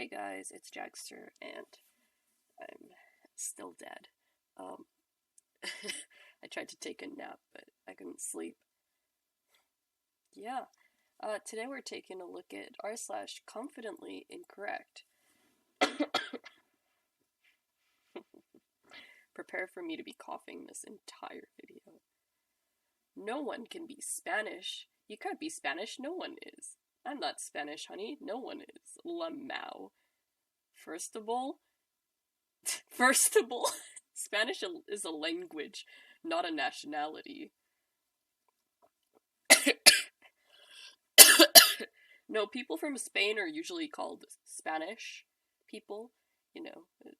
Hey guys, it's Jagster, and I'm still dead. I tried to take a nap, but I couldn't sleep. Yeah. Today we're taking a look at r/confidently-incorrect. Prepare for me to be coughing this entire video. No one can be Spanish. You can't be Spanish, no one is. I'm not Spanish, honey. No one is. Lamau. First of all, Spanish is a language, not a nationality. No, people from Spain are usually called Spanish people. You know, I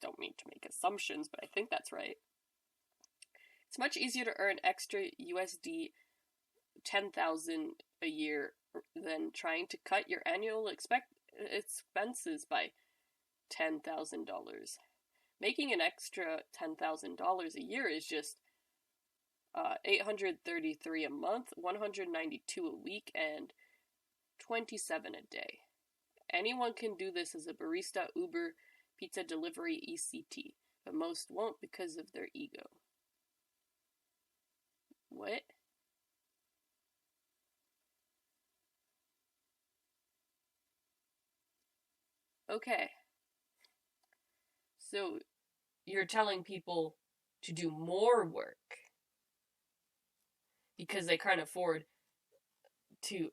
don't mean to make assumptions, but I think that's right. It's much easier to earn extra USD 10,000 a year than trying to cut your annual expenses by $10,000. Making an extra $10,000 a year is just $833 a month, $192 a week, and $27 a day. Anyone can do this as a barista, Uber, pizza delivery, ECT, but most won't because of their ego. What? Okay. So, you're telling people to do more work because they can't afford to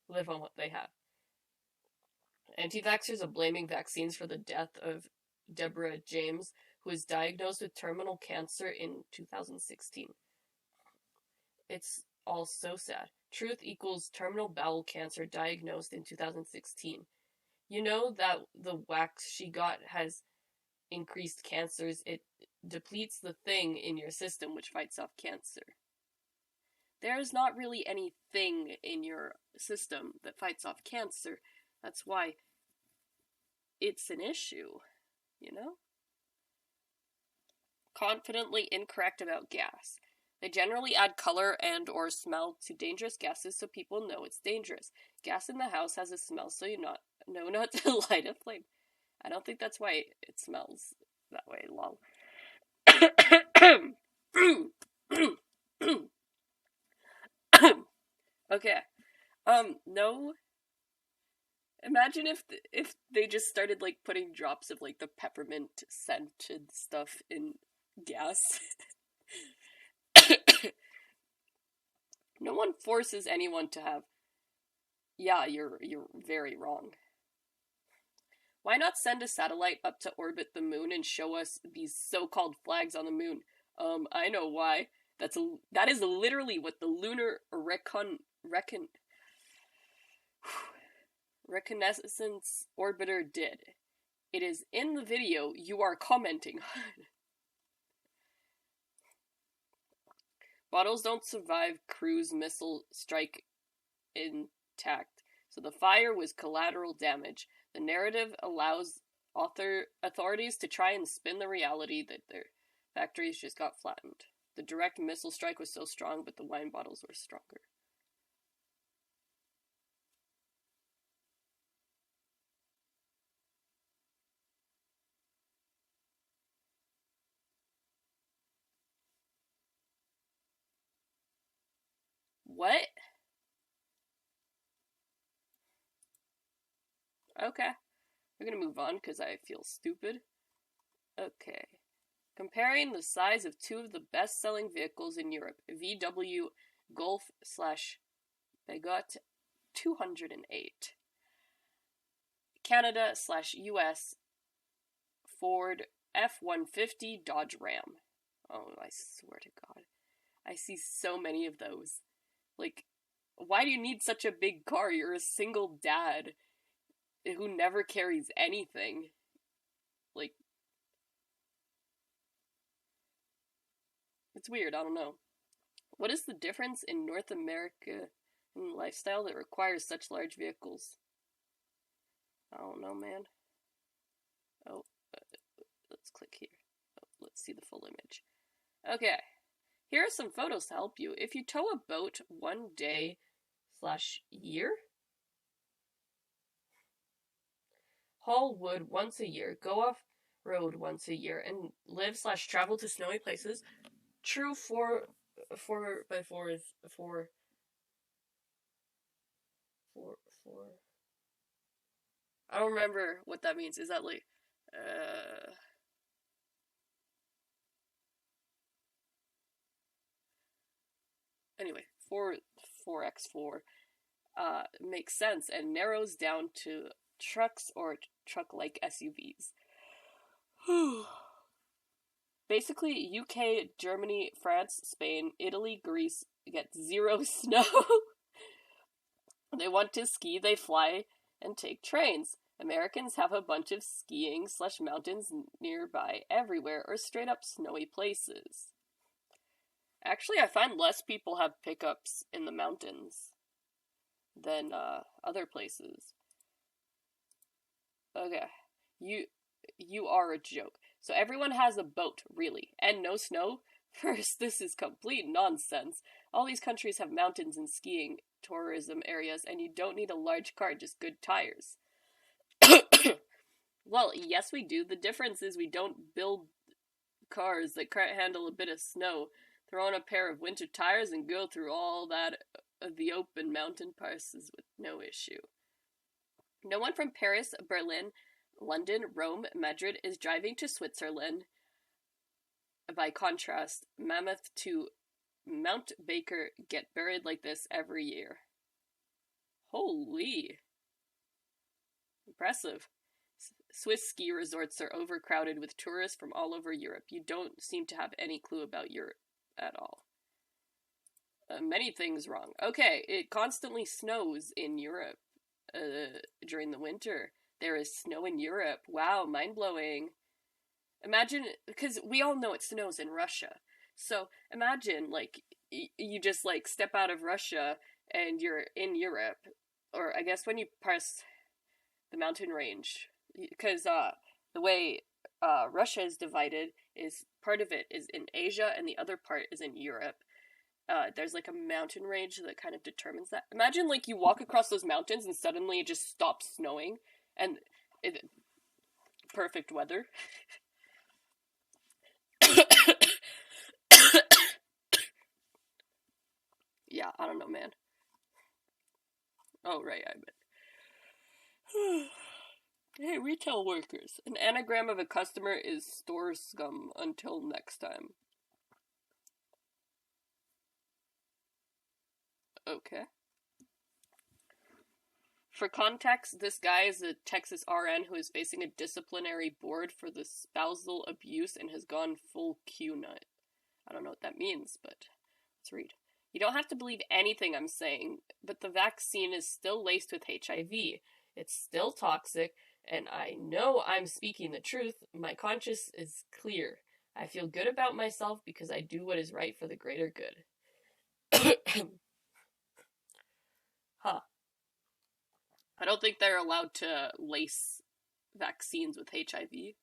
live on what they have. Anti-vaxxers are blaming vaccines for the death of Deborah James, who was diagnosed with terminal cancer in 2016. It's all so sad. Truth equals terminal bowel cancer diagnosed in 2016. You know that the wax she got has increased cancers. It depletes the thing in your system which fights off cancer. There's not really anything in your system that fights off cancer. That's why it's an issue, you know? Confidently incorrect about gas. They generally add color and or smell to dangerous gases so people know it's dangerous. Gas in the house has a smell, so you know not to light a flame. I don't think that's why it smells that way, lol. Okay. No. Imagine if they just started like putting drops of like the peppermint scented stuff in gas. No one forces anyone to have. Yeah, you're very wrong. Why not send a satellite up to orbit the moon and show us these so-called flags on the moon? I know why. That is literally what the Lunar Reconnaissance Orbiter did. It is in the video you are commenting on. Bottles don't survive cruise missile strike intact, so the fire was collateral damage. The narrative allows authorities to try and spin the reality that their factories just got flattened. The direct missile strike was so strong, but the wine bottles were stronger. What? Okay. We're gonna move on because I feel stupid. Okay. Comparing the size of two of the best-selling vehicles in Europe, VW Golf/Peugeot 208. Canada/US Ford F-150 Dodge Ram. Oh, I swear to God. I see so many of those. Like, why do you need such a big car? You're a single dad who never carries anything. Like, it's weird, I don't know. What is the difference in North America and lifestyle that requires such large vehicles? I don't know, man. Oh, let's click here. Oh, let's see the full image. Okay. Here are some photos to help you. If you tow a boat one day/year, haul wood once a year, go off road once a year, and live/travel to snowy places. True 4x4 is 4. I don't remember what that means. Is that like anyway, 4x4 makes sense and narrows down to trucks or truck-like SUVs. Basically, UK, Germany, France, Spain, Italy, Greece get zero snow. They want to ski, they fly and take trains. Americans have a bunch of skiing/mountains nearby everywhere or straight up snowy places. Actually, I find less people have pickups in the mountains than other places. Okay, you are a joke. So everyone has a boat, really, and no snow? First, this is complete nonsense. All these countries have mountains and skiing tourism areas, and you don't need a large car, just good tires. Well, yes we do. The difference is we don't build cars that can't handle a bit of snow, throw on a pair of winter tires, and go through all that the open mountain passes with no issue. No one from Paris, Berlin, London, Rome, Madrid is driving to Switzerland. By contrast, Mammoth to Mount Baker get buried like this every year. Holy. Impressive. Swiss ski resorts are overcrowded with tourists from all over Europe. You don't seem to have any clue about Europe at all. Many things wrong. Okay, it constantly snows in Europe during the winter. There is snow in Europe. Wow, mind-blowing. Imagine, because we all know it snows in Russia. So imagine, like, you just, like, step out of Russia and you're in Europe. Or I guess when you pass the mountain range. Because the way Russia is divided is part of it is in Asia and the other part is in Europe. There's like a mountain range that kind of determines that. Imagine like you walk across those mountains and suddenly it just stops snowing and perfect weather. Yeah, I don't know, man. Oh, right, I bet. Hey, retail workers. An anagram of a customer is store scum. Until next time. Okay. For context, this guy is a Texas RN who is facing a disciplinary board for the spousal abuse and has gone full Q-nut. I don't know what that means, but let's read. You don't have to believe anything I'm saying, but the vaccine is still laced with HIV. It's still toxic, and I know I'm speaking the truth. My conscience is clear. I feel good about myself because I do what is right for the greater good. Huh. I don't think they're allowed to lace vaccines with HIV.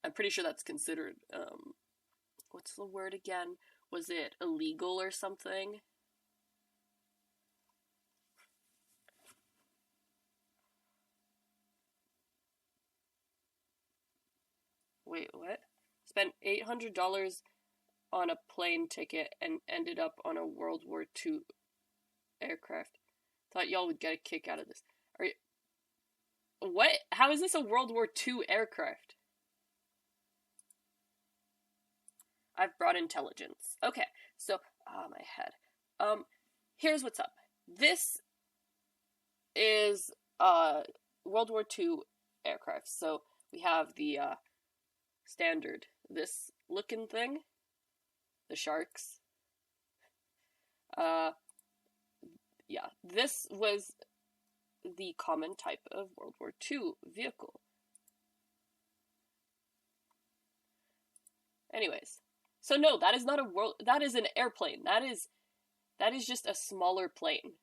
I'm pretty sure that's considered, what's the word again? Was it illegal or something? Wait, what? Spent $800 on a plane ticket and ended up on a World War II aircraft. Thought y'all would get a kick out of this. Are you... What? How is this a World War II aircraft? I've brought intelligence. Okay, so, my head. Here's what's up. This is, World War II aircraft. So, we have the, standard, this looking thing. The sharks. Yeah, this was the common type of World War II vehicle. Anyways, so no, that is not that is an airplane. That is just a smaller plane.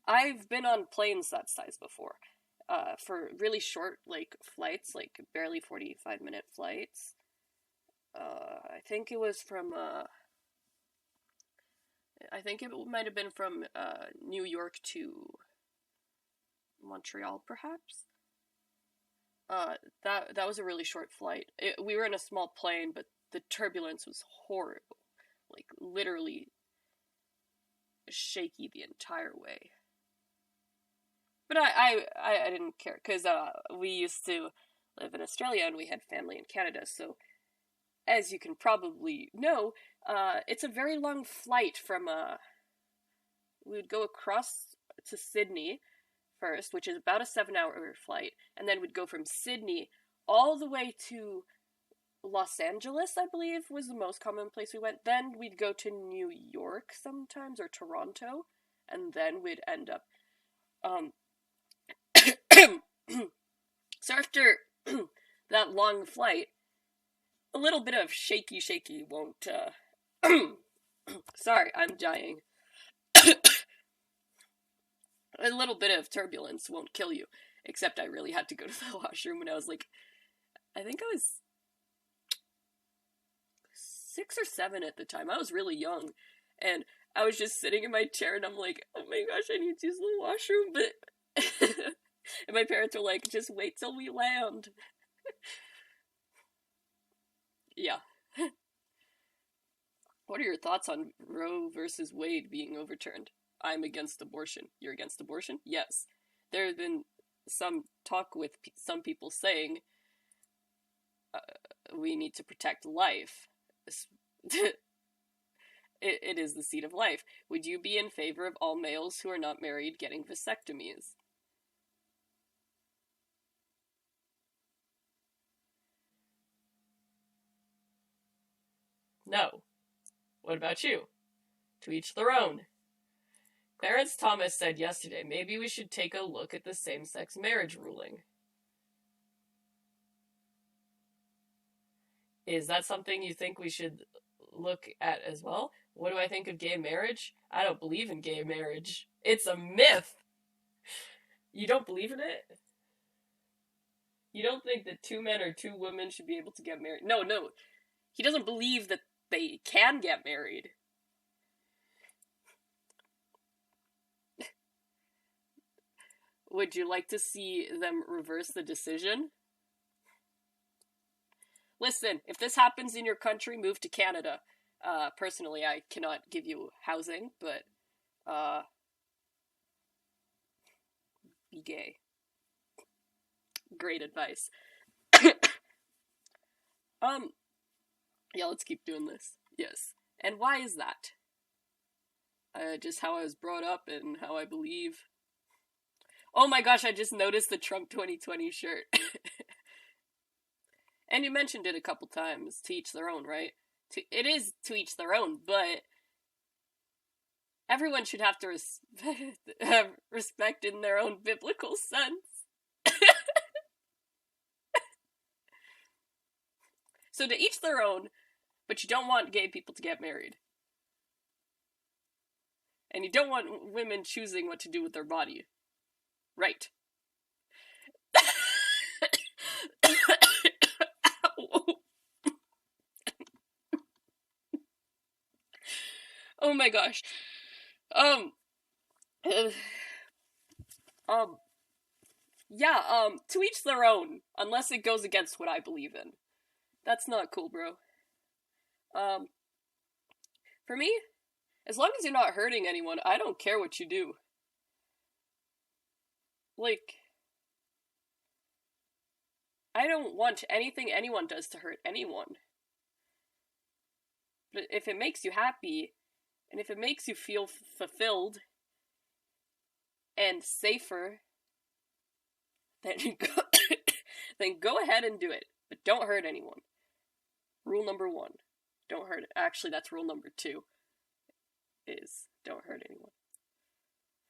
I've been on planes that size before. For really short, like, flights, like, barely 45-minute flights. I think it was from, I think it might have been from New York to Montreal, perhaps. That was a really short flight. We were in a small plane, but the turbulence was horrible. Like, literally shaky the entire way. But I didn't care, because we used to live in Australia and we had family in Canada, so as you can probably know, it's a very long flight from, we would go across to Sydney first, which is about a 7-hour flight, and then we'd go from Sydney all the way to Los Angeles, I believe, was the most common place we went. Then we'd go to New York sometimes, or Toronto, and then we'd end up, so after that long flight, a little bit of shaky won't, sorry, I'm dying. A little bit of turbulence won't kill you, except I really had to go to the washroom when I was like, I think I was 6 or 7 at the time. I was really young, and I was just sitting in my chair, and I'm like, oh my gosh, I need to use the washroom, but and my parents were like, just wait till we land. Yeah. What are your thoughts on Roe versus Wade being overturned? I'm against abortion. You're against abortion? Yes. There have been some talk with some people saying we need to protect life. It is the seed of life. Would you be in favor of all males who are not married getting vasectomies? No. What about you? To each their own. Clarence Thomas said yesterday, maybe we should take a look at the same-sex marriage ruling. Is that something you think we should look at as well? What do I think of gay marriage? I don't believe in gay marriage. It's a myth! You don't believe in it? You don't think that 2 men or 2 women should be able to get married? No. He doesn't believe that they can get married. Would you like to see them reverse the decision? Listen, if this happens in your country, move to Canada. Personally, I cannot give you housing, but, be gay. Great advice. Yeah, let's keep doing this. Yes. And why is that? Just how I was brought up and how I believe. Oh my gosh, I just noticed the Trump 2020 shirt. And you mentioned it a couple times, to each their own, right? It is to each their own, but everyone should have to have respect in their own biblical sense. So to each their own, but you don't want gay people to get married. And you don't want women choosing what to do with their body. Right. Oh my gosh. Yeah, to each their own, unless it goes against what I believe in. That's not cool, bro. For me, as long as you're not hurting anyone, I don't care what you do. Like, I don't want anything anyone does to hurt anyone. But if it makes you happy, and if it makes you feel fulfilled and safer, then go ahead and do it. But don't hurt anyone. Rule number 1. Don't hurt. Actually, that's rule number 2. Is don't hurt anyone.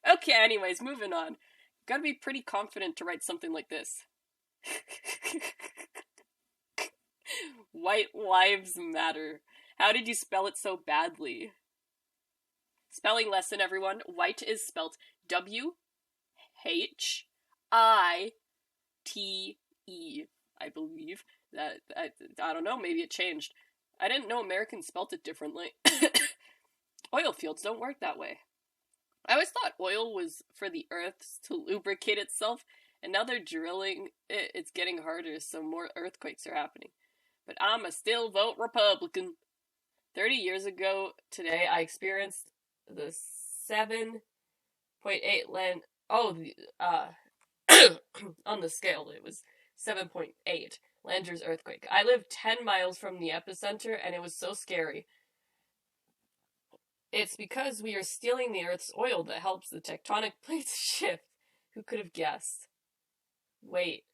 Okay, anyways, moving on. Gotta be pretty confident to write something like this. White lives matter. How did you spell it so badly? Spelling lesson, everyone. White is spelt W-H-I-T-E. I believe. I don't know, maybe it changed. I didn't know Americans spelt it differently. Oil fields don't work that way. I always thought oil was for the earth to lubricate itself, and now they're drilling it. It's getting harder, so more earthquakes are happening. But I'ma still vote Republican. 30 years ago today, I experienced the 7.8 land. On the scale, it was 7.8 Landers earthquake. I lived 10 miles from the epicenter, and it was so scary. It's because we are stealing the Earth's oil that helps the tectonic plates shift. Who could have guessed? Wait.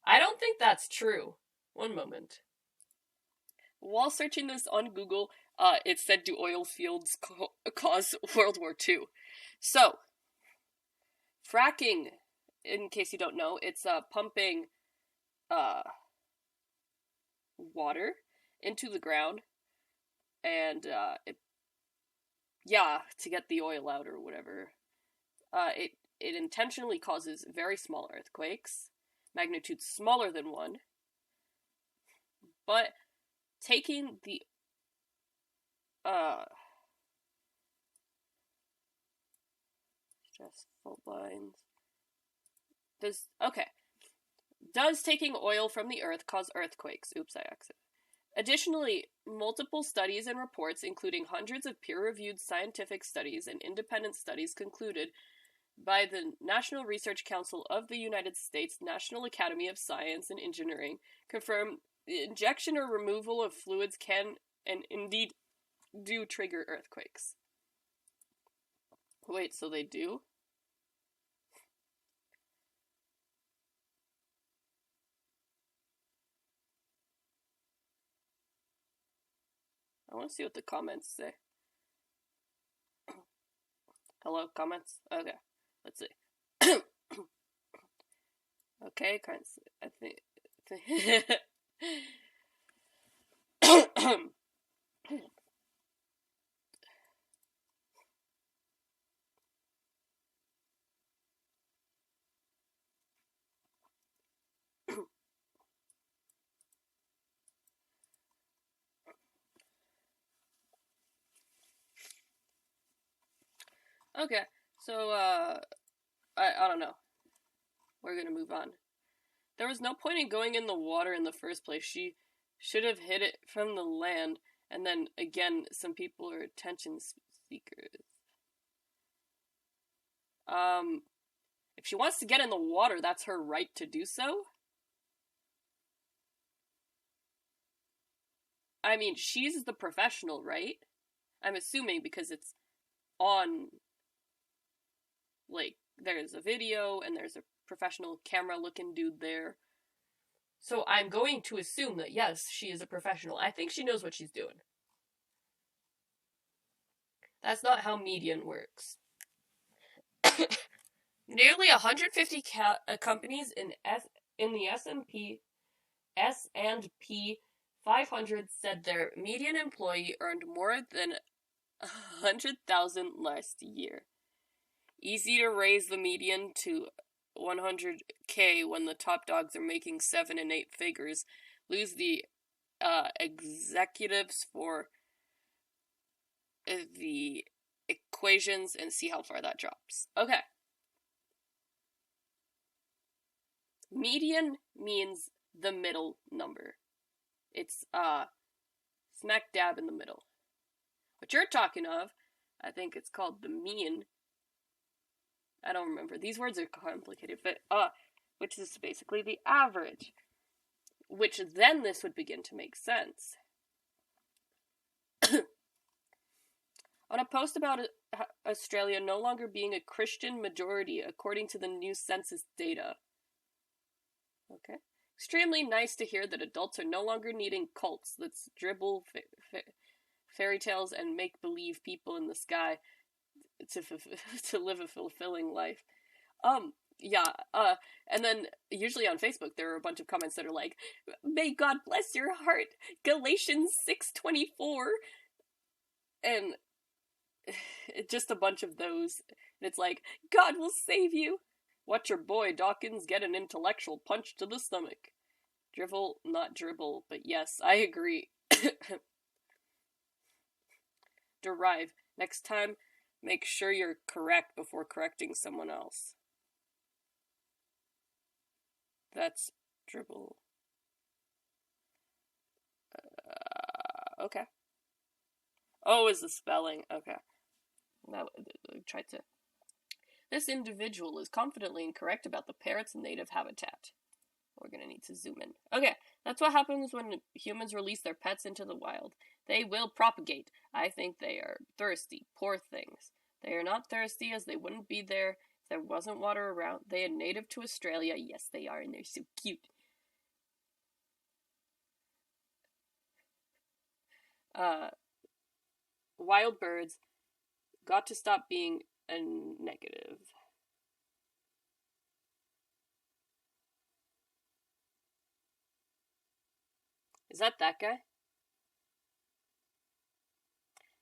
I don't think that's true. One moment. While searching this on Google, it said, do oil fields cause World War II? So, fracking, in case you don't know, it's pumping water into the ground, and to get the oil out or whatever. It intentionally causes very small earthquakes, magnitude smaller than 1, but taking the stressful lines. Does taking oil from the earth cause earthquakes? Oops, I accidentally. Additionally, multiple studies and reports, including hundreds of peer-reviewed scientific studies and independent studies concluded by the National Research Council of the United States National Academy of Science and Engineering, confirm the injection or removal of fluids can and indeed do trigger earthquakes. Wait, so they do? I want to see what the comments say. Hello, comments? Okay, let's see. Okay, I think... Okay, so, I don't know. We're gonna move on. There was no point in going in the water in the first place. She should have hit it from the land, and then, again, some people are attention seekers. If she wants to get in the water, that's her right to do so. I mean, she's the professional, right? I'm assuming because it's on, like, there's a video and there's a professional camera-looking dude there. So I'm going to assume that, yes, she is a professional. I think she knows what she's doing. That's not how median works. Nearly 150 companies in the S&P 500 said their median employee earned more than $100,000 last year. Easy to raise the median to $100K when the top dogs are making 7 and 8 figures. Lose the executives for the equations and see how far that drops. Okay. Median means the middle number. It's smack dab in the middle. What you're talking of, I think it's called the mean. I don't remember. These words are complicated, but which is basically the average. Which then this would begin to make sense. On a post about Australia no longer being a Christian majority according to the new census data. Okay. Extremely nice to hear that adults are no longer needing cults that dribble fairy tales and make-believe people in the sky to live a fulfilling life. And then usually on Facebook there are a bunch of comments that are like, "May God bless your heart, Galatians 6:24," and just a bunch of those. And it's like, God will save you. Watch your boy Dawkins get an intellectual punch to the stomach. Drivel, not dribble, but yes, I agree. derive. Next time, make sure you're correct before correcting someone else. That's dribble. Okay. Oh, is the spelling. Okay. Now, I tried to... This individual is confidently incorrect about the parrot's native habitat. We're gonna need to zoom in. Okay, that's what happens when humans release their pets into the wild. They will propagate. I think they are thirsty. Poor things. They are not thirsty, as they wouldn't be there if there wasn't water around. They are native to Australia. Yes, they are, and they're so cute. Wild birds got to stop being a negative. Is that guy?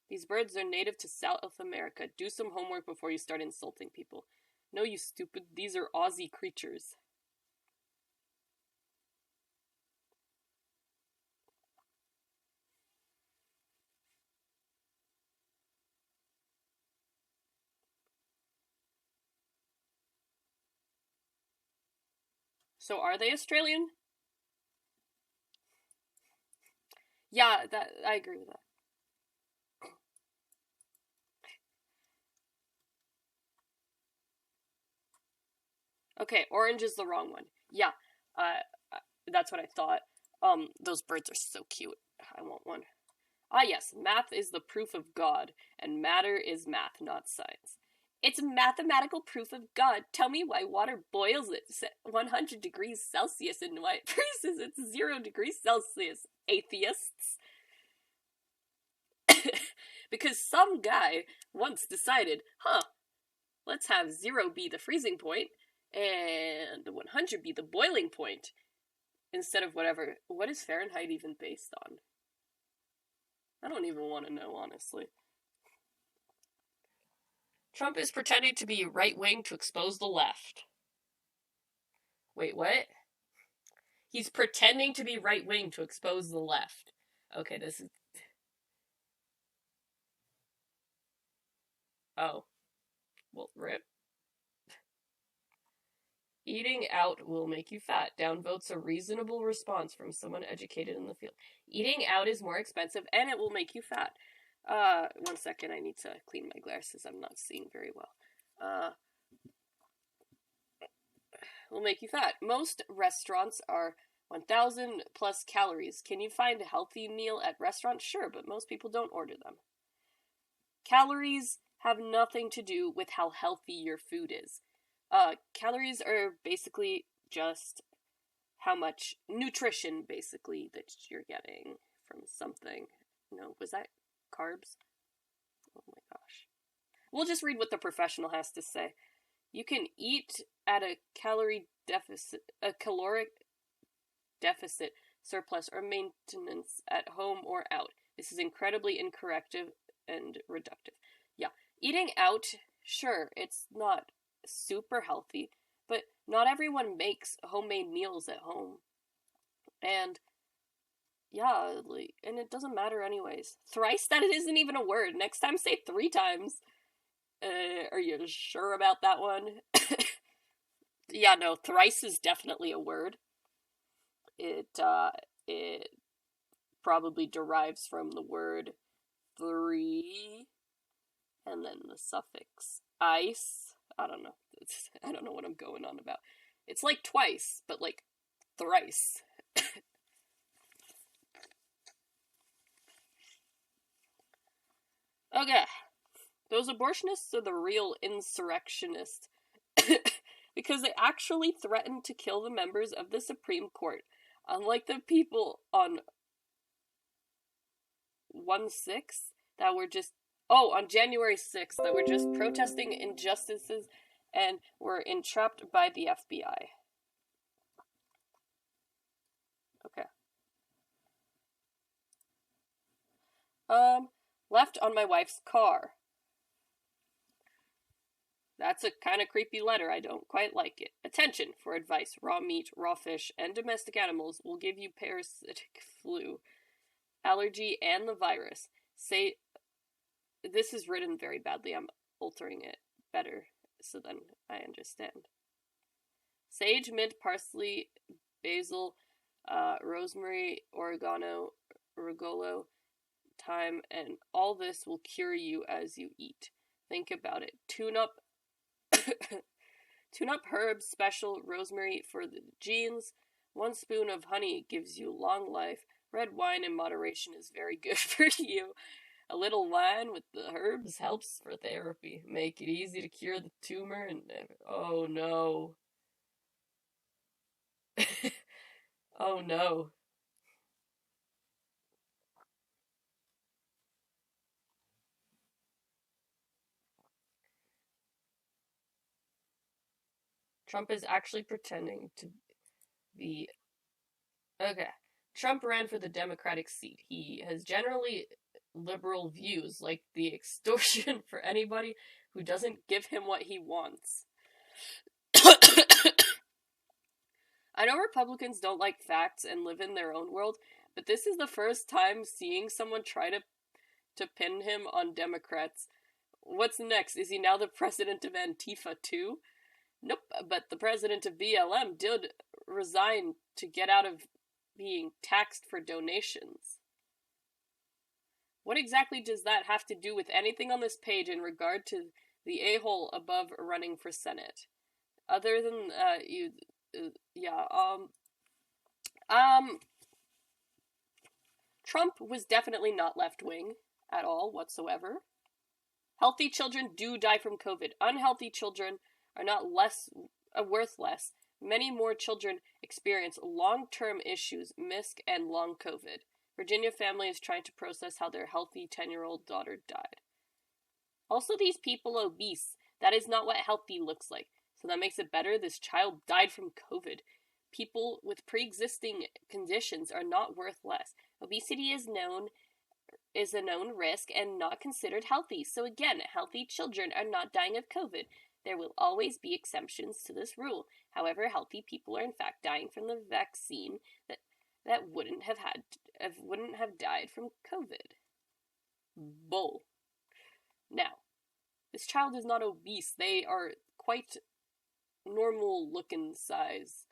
These birds are native to South America. Do some homework before you start insulting people. No, you stupid. These are Aussie creatures. So are they Australian? Yeah, I agree with that. Okay, orange is the wrong one. Yeah, that's what I thought. Those birds are so cute. I want one. Ah, yes, math is the proof of God, and matter is math, not science. It's mathematical proof of God. Tell me why water boils at 100 degrees Celsius and why it freezes at 0 degrees Celsius, atheists. Because some guy once decided, let's have 0 be the freezing point, and 100 be the boiling point, instead of whatever. What is Fahrenheit even based on? I don't even want to know, honestly. Trump is pretending to be right-wing to expose the left. Wait, what? He's pretending to be right-wing to expose the left. Okay, this is... Oh. Well, rip. Eating out will make you fat. Downvote's a reasonable response from someone educated in the field. Eating out is more expensive and it will make you fat. 1 second, I need to clean my glasses. I'm not seeing very well. Will make you fat. Most restaurants are 1,000 plus calories. Can you find a healthy meal at restaurants? Sure, but most people don't order them. Calories have nothing to do with how healthy your food is. Calories are basically just how much nutrition, basically, that you're getting from something. No, was that carbs? Oh my gosh. We'll just read what the professional has to say. You can eat at a caloric deficit, surplus, or maintenance at home or out. This is incredibly incorrect and reductive. Yeah, eating out, sure, it's not super healthy, but not everyone makes homemade meals at home. And yeah, and it doesn't matter anyways. Thrice? That isn't even a word. Next time say 3 times. Are you sure about that one? Yeah, no, thrice is definitely a word. It probably derives from the word 3, and then the suffix ice. I don't know. I don't know what I'm going on about. It's like twice, but like thrice. Okay. Those abortionists are the real insurrectionists. Because they actually threatened to kill the members of the Supreme Court. Unlike the people on 1/6 that were just... Oh, on January 6th that were just protesting injustices and were entrapped by the FBI. Okay. Left on my wife's car. That's a kind of creepy letter. I don't quite like it. Attention for advice. Raw meat, raw fish, and domestic animals will give you parasitic flu, allergy, and the virus. Say this is written very badly. I'm altering it better so then I understand. Sage, mint, parsley, basil, rosemary, oregano, regolo, thyme, and all this will cure you as you eat. Think about it. Tune up herbs, special rosemary for the genes. 1 spoon of honey gives you long life. Red wine in moderation is very good for you. A little wine with the herbs helps for therapy. Make it easy to cure the tumor and... Oh no. Oh no. Trump is actually pretending to be... Okay. Trump ran for the Democratic seat. He has generally liberal views, like the extortion for anybody who doesn't give him what he wants. I know Republicans don't like facts and live in their own world, but this is the first time seeing someone try to pin him on Democrats. What's next? Is he now the president of Antifa too? Nope, but the president of BLM did resign to get out of being taxed for donations. What exactly does that have to do with anything on this page in regard to the a-hole above running for Senate? Other than, Trump was definitely not left-wing at all whatsoever. Healthy children do die from COVID. Unhealthy children are not worth less. Many more children experience long-term issues, MISC, and long COVID. Virginia family is trying to process how their healthy 10-year-old daughter died. Also, these people obese. That is not what healthy looks like. So that makes it better. This child died from COVID. People with pre-existing conditions are not worth less. Obesity is a known risk and not considered healthy. So again, healthy children are not dying of COVID. There will always be exceptions to this rule. However, healthy people are in fact dying from the vaccine that wouldn't have died from COVID. Bull. Now, this child is not obese. They are quite normal looking size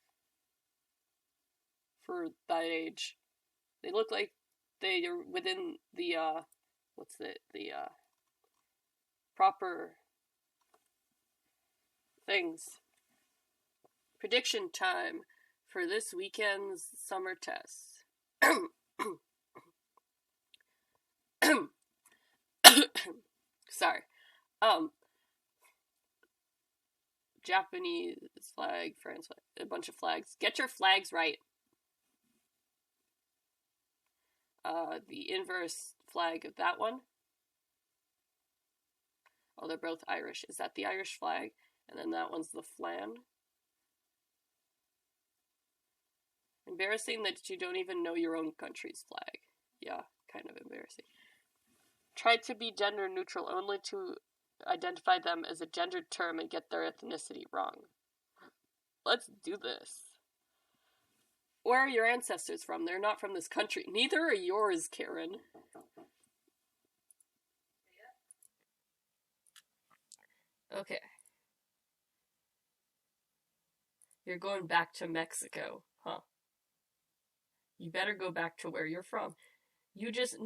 for that age. They look like they are within the proper things. Prediction time for this weekend's summer tests. Sorry. Japanese flag, France flag, a bunch of flags. Get your flags right. The inverse flag of that one. Oh, they're both Irish. Is that the Irish flag? And then that one's the flan. Embarrassing that you don't even know your own country's flag. Yeah, kind of embarrassing. Try to be gender neutral only to identify them as a gendered term and get their ethnicity wrong. Let's do this. Where are your ancestors from? They're not from this country. Neither are yours, Karen. Okay. You're going back to Mexico, huh? You better go back to where you're from. You just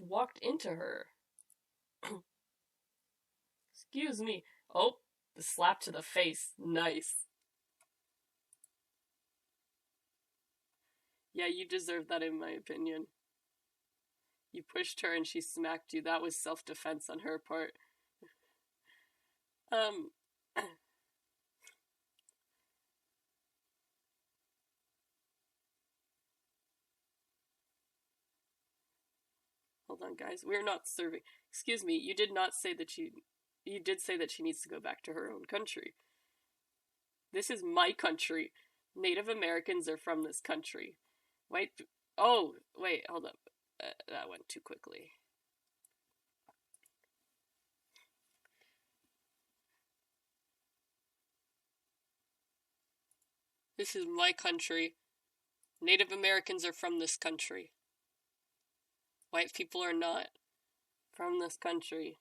walked into her. Excuse me. Oh, the slap to the face. Nice. Yeah, you deserve that in my opinion. You pushed her and she smacked you. That was self-defense on her part. Hold on, guys. We're not serving. Excuse me, you did not say that you did say that she needs to go back to her own country. This is my country. Native Americans are from this country. Oh, wait, hold up. That went too quickly. This is my country. Native Americans are from this country. White people are not. from this country.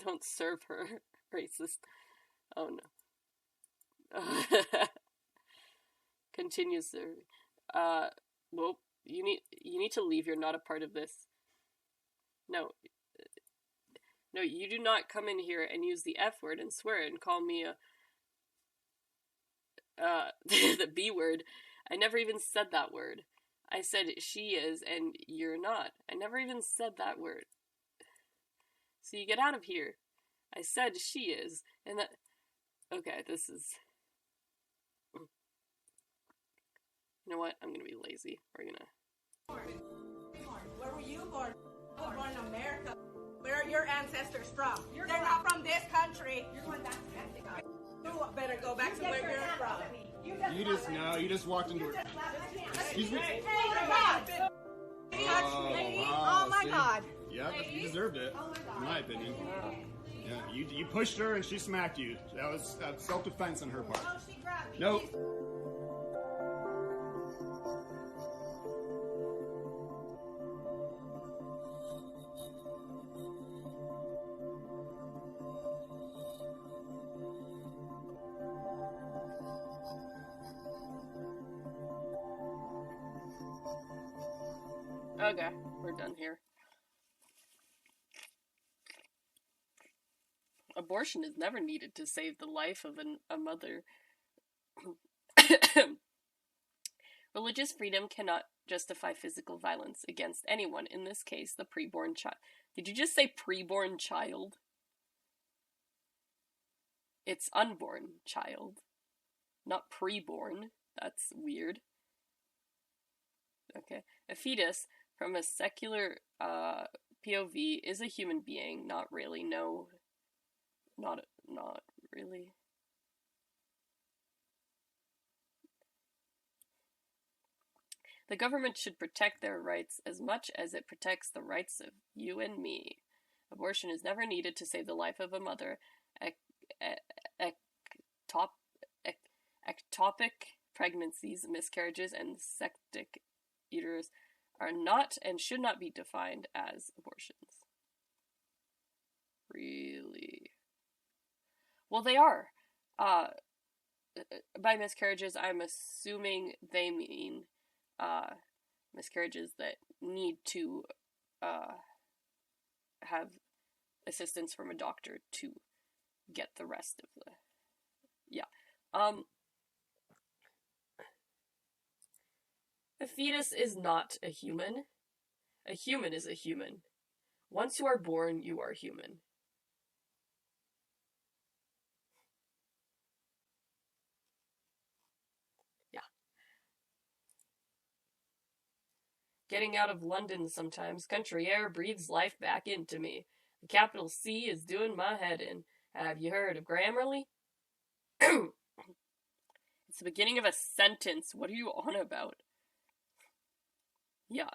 Don't serve her, racist. Oh no. Continue serving. Well, you need to leave. You're not a part of this. No, you do not come in here and use the F word and swear and call me the B word. I never even said that word. I said she is and you're not. I never even said that word. So you get out of here. I said she is, and that... Okay, this is... You know what? I'm gonna be lazy. We're gonna... Where were you born? I was born in America. Where are your ancestors from? They're not from this country. You're going back to Mexico. You better go back to where you're from. You just walked into it. Excuse me? Hey, wow, oh my God. Yeah, you deserved it, in my opinion. Yeah, you pushed her and she smacked you. That was self-defense on her part. Oh, she grabbed me. Nope. Okay, we're done here. Abortion is never needed to save the life of a mother. Religious freedom cannot justify physical violence against anyone, in this case, the preborn child. Did you just say preborn child? It's unborn child, not preborn. That's weird. Okay. A fetus, from a secular POV, is a human being. Not really, no. Not really. The government should protect their rights as much as it protects the rights of you and me. Abortion is never needed to save the life of a mother. Ectopic pregnancies, miscarriages, and septic uterus are not and should not be defined as abortions. Really? Well, they are. By miscarriages, I'm assuming they mean miscarriages that need to have assistance from a doctor to get the rest of the... Yeah. A fetus is not a human. A human is a human. Once you are born, you are human. Yeah. Getting out of London sometimes. Country air breathes life back into me. The capital C is doing my head in. Have you heard of Grammarly? It's the beginning of a sentence. What are you on about? Yeah.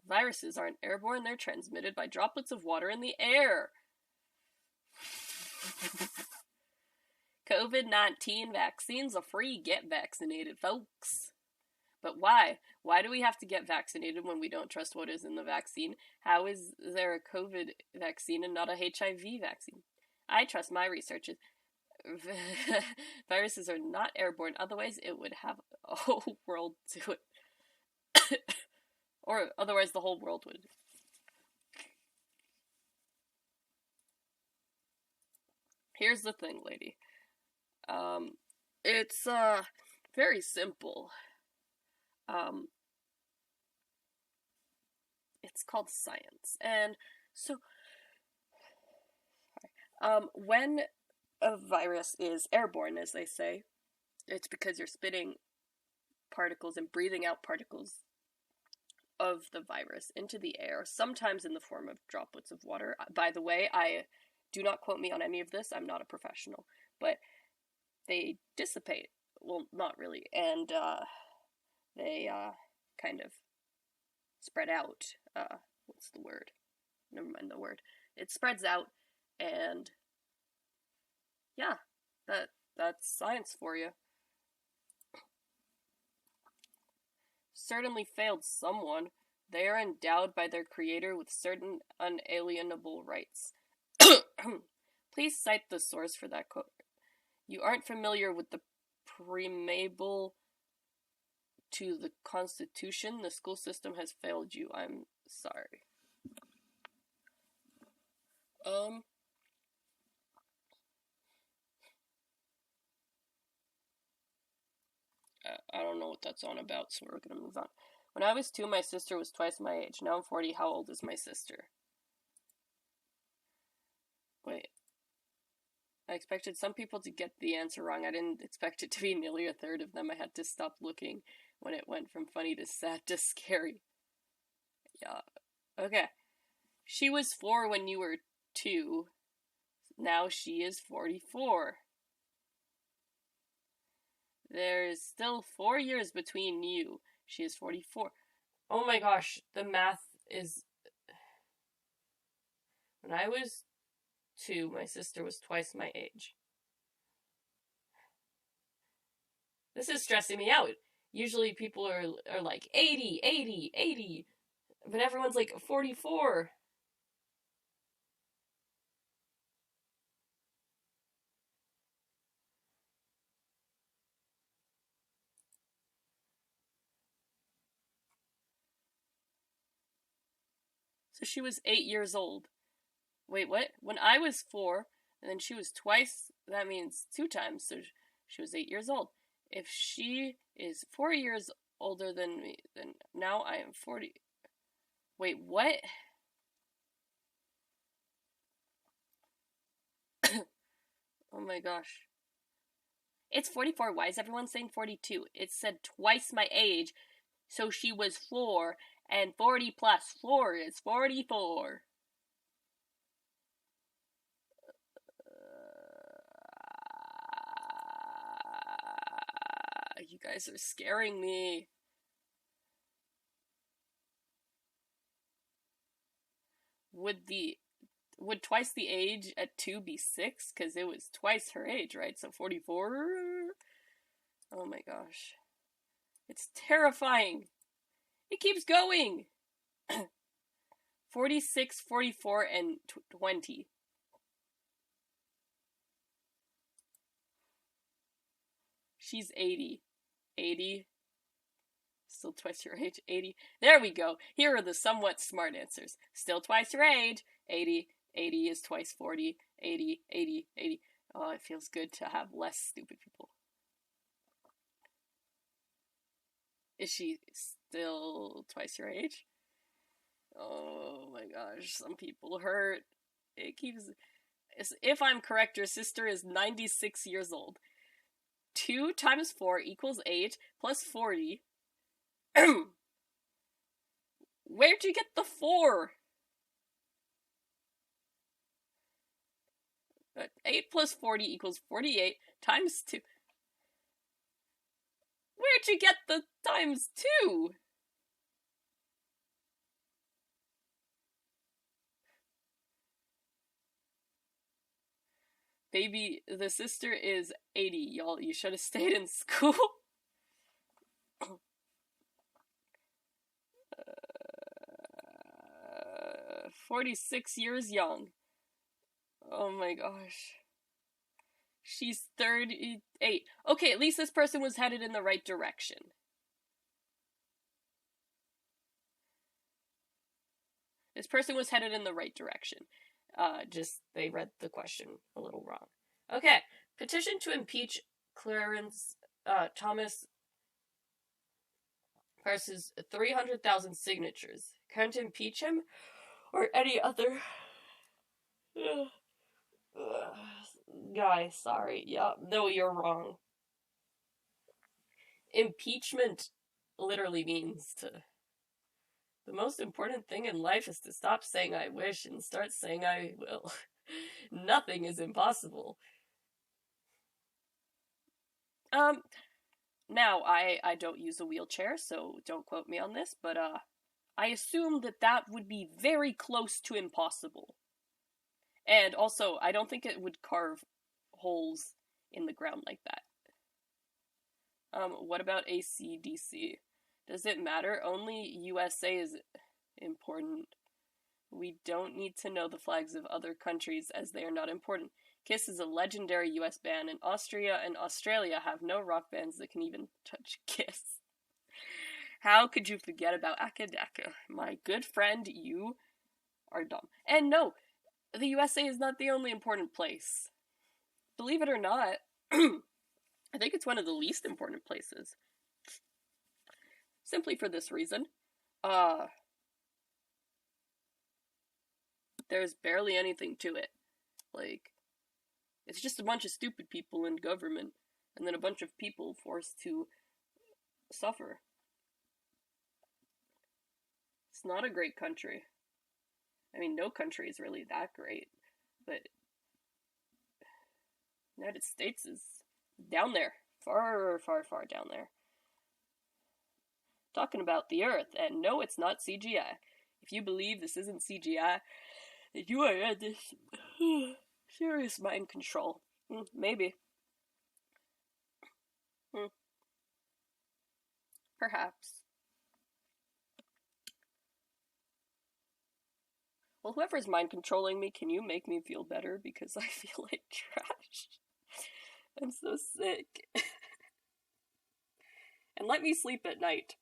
Viruses aren't airborne, they're transmitted by droplets of water in the air. COVID-19 vaccines are free. Get vaccinated, folks. But why? Why do we have to get vaccinated when we don't trust what is in the vaccine? How is there a COVID vaccine and not a HIV vaccine? I trust my researchers. Viruses are not airborne, otherwise it would have a whole world to it. Or otherwise the whole world would. Here's the thing, lady. It's very simple. It's called science. And so when a virus is airborne, as they say, it's because you're spitting particles and breathing out particles of the virus into the air, sometimes in the form of droplets of water. By the way, do not quote me on any of this, I'm not a professional, but they dissipate. Well, not really, and they kind of spread out. What's the word? Never mind the word. It spreads out, and yeah, That's science for you. Certainly failed someone. They are endowed by their creator with certain unalienable rights. Please cite the source for that quote. You aren't familiar with the preamble to the Constitution. The school system has failed you. I'm sorry. I don't know what that's on about, so we're gonna move on. When I was 2, my sister was twice my age. Now I'm 40. How old is my sister? Wait. I expected some people to get the answer wrong. I didn't expect it to be nearly a third of them. I had to stop looking when it went from funny to sad to scary. Yeah. Okay. She was 4 when you were 2. Now she is 44. There's still 4 years between you. She is 44. Oh my gosh, the math is... When I was 2, my sister was twice my age. This is stressing me out. Usually people are like 80, 80, 80. But everyone's like 44. So she was 8 years old. Wait, what? When I was 4, and then she was twice, that means 2 times, so she was 8 years old. If she is 4 years older than me, then now I am 40. Wait, what? Oh my gosh. It's 44. Why is everyone saying 42? It said twice my age, so she was 4, and 40 plus 4 is 44. You guys are scaring me. Would twice the age at 2 be 6? Because it was twice her age, right? So 44? Oh my gosh. It's terrifying. It keeps going. 46, 44, and 20. She's 80. 80. Still twice your age. 80. There we go. Here are the somewhat smart answers. Still twice your age. 80. 80 is twice 40. 80. 80. 80. Oh, it feels good to have less stupid people. Is she still twice your age? Oh my gosh, some people hurt. It keeps... If I'm correct, your sister is 96 years old. 2 times 4 equals 8 plus 40. Where'd you get the 4? 8 plus 40 equals 48 times 2. Where'd you get the times 2? Baby, the sister is 80, y'all. You should have stayed in school. 46 years young. Oh my gosh. She's 38. Okay, at least this person was headed in the right direction. This person was headed in the right direction. Just, they read the question a little wrong. Okay. Petition to impeach Clarence Thomas versus 300,000 signatures. Can't impeach him or any other guy. Sorry. Yeah, no, you're wrong. Impeachment literally means to... The most important thing in life is to stop saying I wish and start saying I will. Nothing is impossible. Now, I don't use a wheelchair, so don't quote me on this, but, I assume that would be very close to impossible. And also, I don't think it would carve holes in the ground like that. What about AC/DC? Does it matter? Only USA is important. We don't need to know the flags of other countries as they are not important. KISS is a legendary US band, and Austria and Australia have no rock bands that can even touch KISS. How could you forget about Akadaka? My good friend, you are dumb. And no, the USA is not the only important place. Believe it or not, I think it's one of the least important places. Simply for this reason. There's barely anything to it. Like, it's just a bunch of stupid people in government, and then a bunch of people forced to suffer. It's not a great country. I mean, no country is really that great, but the United States is down there. Far, far, far down there. Talking about the Earth, and no, it's not CGI. If you believe this isn't CGI, then you are at this serious mind control. Maybe. Perhaps. Well, whoever's mind controlling me, can you make me feel better? Because I feel like trash. I'm so sick. And let me sleep at night.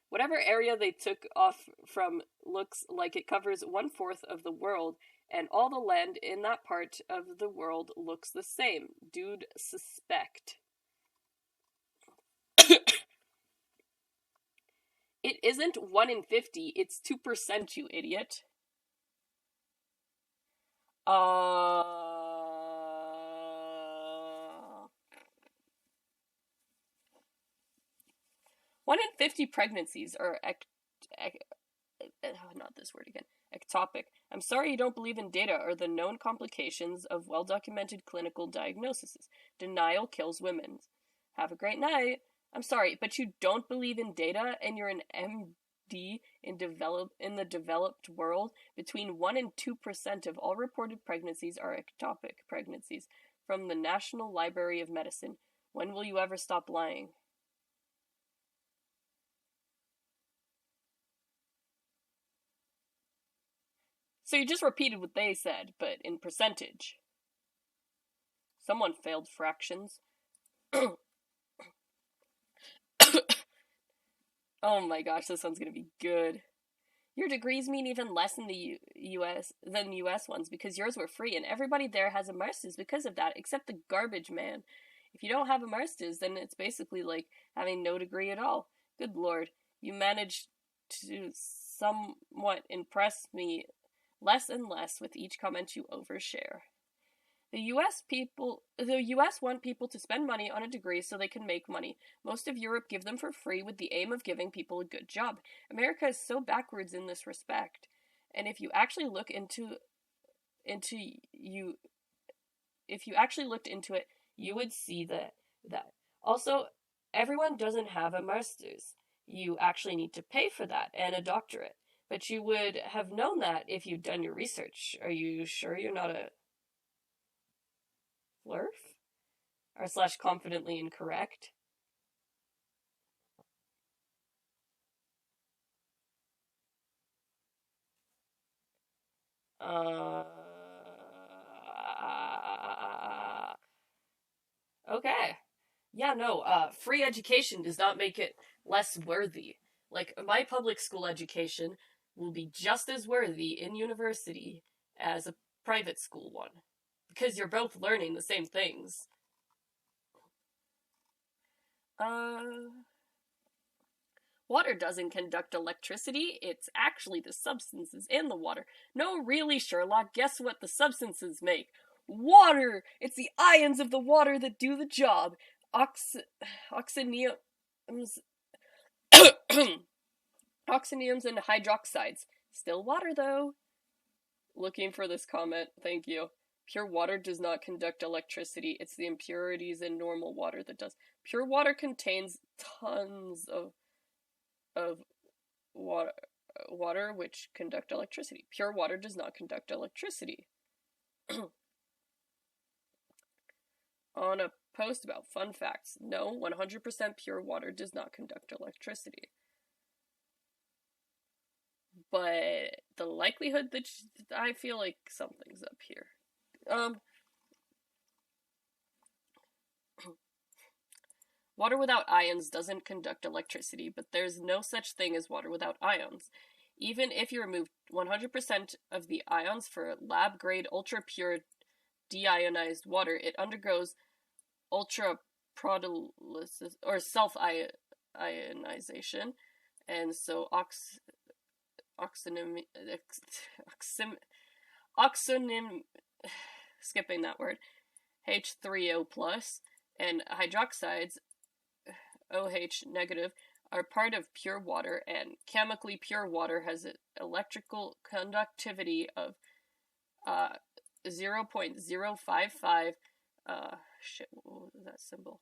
Whatever area they took off from looks like it covers 1/4 of the world, and all the land in that part of the world looks the same. Dude, suspect. It isn't 1 in 50, it's 2%, you idiot. 1 in 50 pregnancies are not this word again. Ectopic. I'm sorry you don't believe in data or the known complications of well-documented clinical diagnoses. Denial kills women. Have a great night. I'm sorry, but you don't believe in data and you're an MD in the developed world? Between 1 and 2% of all reported pregnancies are ectopic pregnancies from the National Library of Medicine. When will you ever stop lying? So you just repeated what they said, but in percentage. Someone failed fractions. Oh my gosh, this one's gonna be good. Your degrees mean even less in the US than US ones because yours were free, and everybody there has a master's because of that, except the garbage man. If you don't have a master's, then it's basically like having no degree at all. Good lord, you managed to somewhat impress me less and less with each comment you overshare. The US want people to spend money on a degree so they can make money. Most of Europe give them for free with the aim of giving people a good job. America is so backwards in this respect. And if you actually looked into it, you would see that. Also, everyone doesn't have a master's. You actually need to pay for that and a doctorate. But you would have known that if you'd done your research. Are you sure you're not a flurf? / confidently incorrect? Okay. Yeah, no, free education does not make it less worthy. Like, my public school education will be just as worthy in university as a private school one. Because you're both learning the same things. Water doesn't conduct electricity. It's actually the substances in the water. No, really, Sherlock, guess what the substances make? Water! It's the ions of the water that do the job. Oxyniums and hydroxides. Still water, though. Looking for this comment. Thank you. Pure water does not conduct electricity. It's the impurities in normal water that does. Pure water contains tons of water which conduct electricity. Pure water does not conduct electricity. on a post about fun facts. No, 100% pure water does not conduct electricity. But the likelihood that I feel like something's up here. Water without ions doesn't conduct electricity, but there's no such thing as water without ions. Even if you remove 100% of the ions for lab-grade ultra-pure deionized water, it undergoes ultra-proteolysis, or self-ionization, and so skipping that word, H3O plus, and hydroxides, OH negative, are part of pure water, and chemically pure water has an electrical conductivity of 0.055, what was that symbol?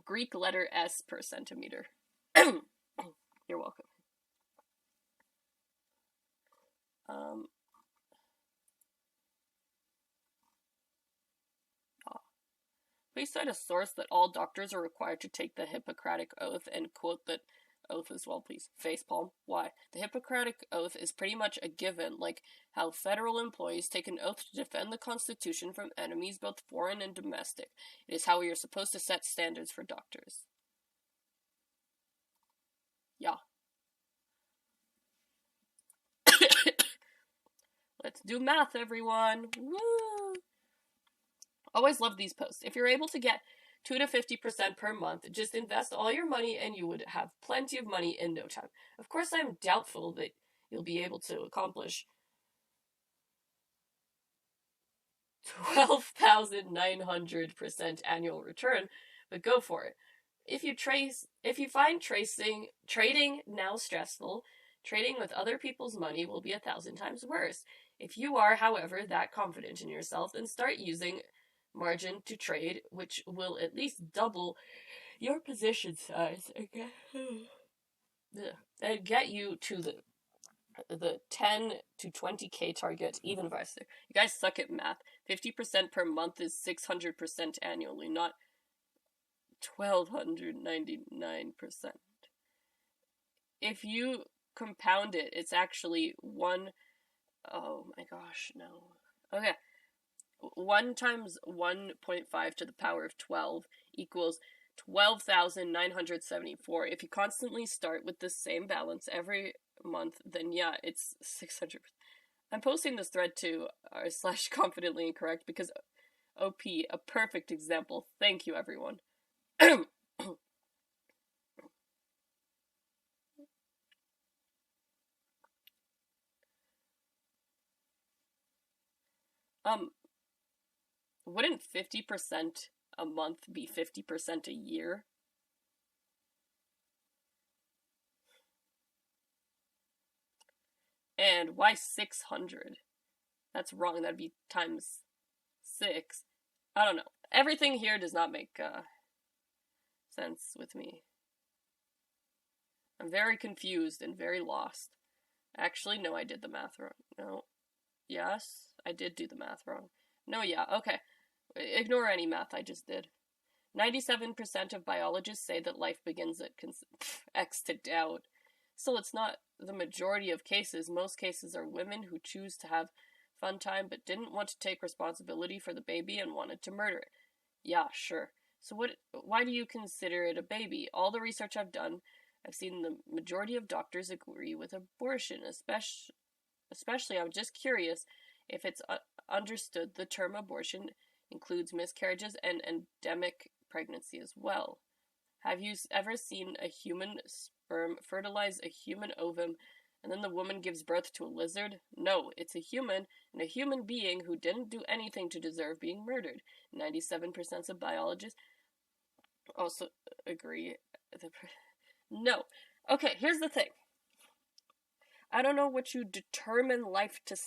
Greek letter S per centimeter. You're welcome. Please cite a source that all doctors are required to take the Hippocratic Oath, and quote that oath as well, please. Facepalm. Why? The Hippocratic Oath is pretty much a given, like how federal employees take an oath to defend the Constitution from enemies both foreign and domestic. It is how we are supposed to set standards for doctors. Yeah. Let's do math, everyone. Woo! Always love these posts. If you're able to get 2 to 50% per month, just invest all your money and you would have plenty of money in no time. Of course, I'm doubtful that you'll be able to accomplish 12,900% annual return, but go for it. If you find trading now stressful, trading with other people's money will be 1,000 times worse. If you are, however, that confident in yourself, then start using margin to trade, which will at least double your position size and get you to the 10 to 20k target even faster. You guys suck at math. 50% per month is 600% annually, not 1,299%. If you compound it, it's actually oh my gosh, no. Okay. 1 times 1.5 to the power of 12 equals 12,974. If you constantly start with the same balance every month, then yeah, it's 600. I'm posting this thread to r/confidentlyincorrect because OP, a perfect example. Thank you, everyone. Wouldn't 50% a month be 50% a year? And why 600? That's wrong. That'd be times 6. I don't know. Everything here does not make sense with me. I'm very confused and very lost. Actually, no, I did the math wrong. No. Yes, I did do the math wrong. No, yeah, okay. Ignore any math I just did. 97% of biologists say that life begins at X to doubt. Still, it's not the majority of cases. Most cases are women who choose to have fun time but didn't want to take responsibility for the baby and wanted to murder it. Yeah, sure. So why do you consider it a baby? All the research I've done, I've seen the majority of doctors agree with abortion, especially I'm just curious if it's understood the term abortion includes miscarriages and endemic pregnancy as well. Have you ever seen a human sperm fertilize a human ovum and then the woman gives birth to a lizard? No, it's a human, and a human being who didn't do anything to deserve being murdered. 97% of biologists also agree. No. Okay, here's the thing. I don't know what you determine life to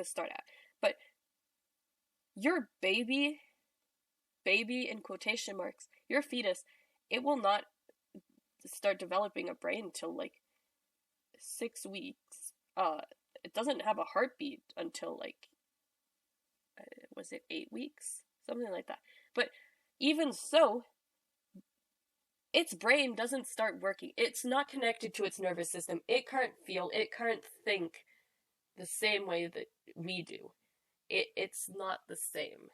start at, but your baby in quotation marks, your fetus, it will not start developing a brain till like 6 weeks. It doesn't have a heartbeat until like was it 8 weeks? Something like that. But even so, its brain doesn't start working. It's not connected to its nervous system. It can't feel, it can't think the same way that we do. It's not the same.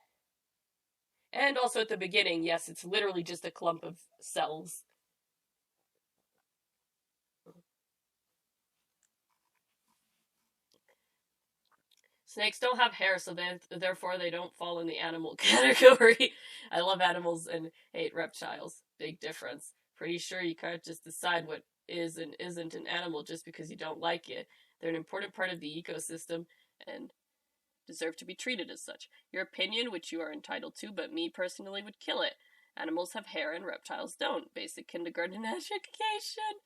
And also at the beginning, yes, it's literally just a clump of cells. Snakes don't have hair, so therefore they don't fall in the animal category. I love animals and hate reptiles. Big difference. Pretty sure you can't just decide what is and isn't an animal just because you don't like it. They're an important part of the ecosystem and deserve to be treated as such. Your opinion, which you are entitled to, but me personally would kill it. Animals have hair and reptiles don't. Basic kindergarten education.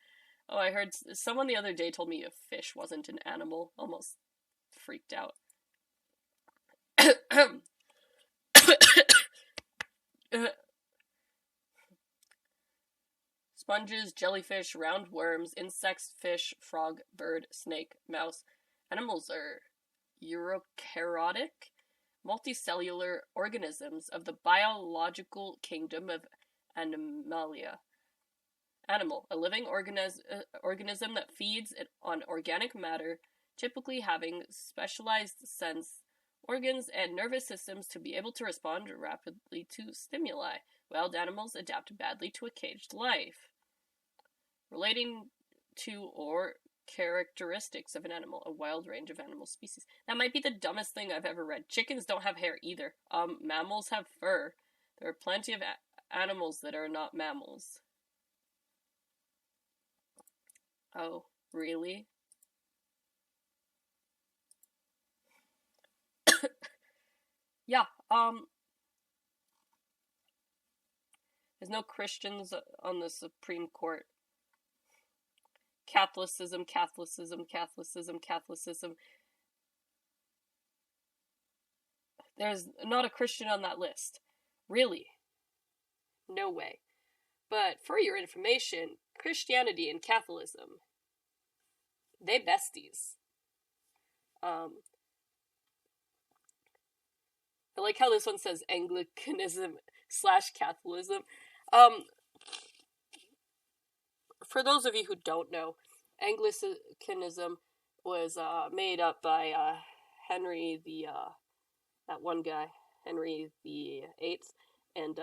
Oh, I heard someone the other day told me a fish wasn't an animal. Almost freaked out. Sponges, jellyfish, roundworms, insects, fish, frog, bird, snake, mouse. Animals are eukaryotic, multicellular organisms of the biological kingdom of Animalia. Animal, a living organism that feeds on organic matter, typically having specialized sense organs and nervous systems to be able to respond rapidly to stimuli. Wild animals adapt badly to a caged life. Relating to or characteristics of an animal, a wild range of animal species. That might be the dumbest thing I've ever read. Chickens don't have hair either. Mammals have fur. There are plenty of animals that are not mammals. Oh, really? Yeah, there's no Christians on the Supreme Court. Catholicism, Catholicism, Catholicism, Catholicism. There's not a Christian on that list. Really? No way. But for your information, Christianity and Catholicism, they besties. I like how this one says Anglicanism / Catholicism. For those of you who don't know, Anglicanism was made up by Henry that one guy, Henry VIII, and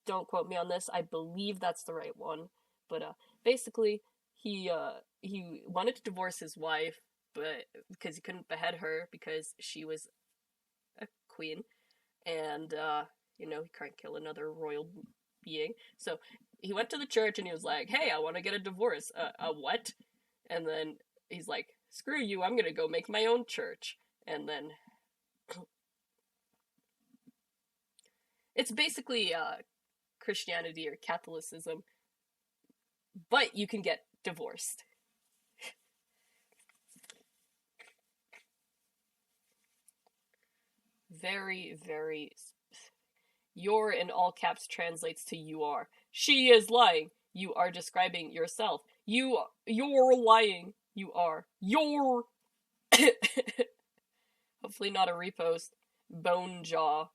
don't quote me on this. I believe that's the right one, but basically he wanted to divorce his wife, but because he couldn't behead her because she was a queen, and he can't kill another royal being. So he went to the church and he was like, "Hey, I want to get a divorce." A what? And then he's like, "Screw you! I'm gonna go make my own church." And then it's basically Christianity or Catholicism, but you can get divorced. Very, very. Your in all caps translates to you are. She is lying. You are describing yourself. You're lying. You are. You're. Hopefully not a repost. Bone jaw.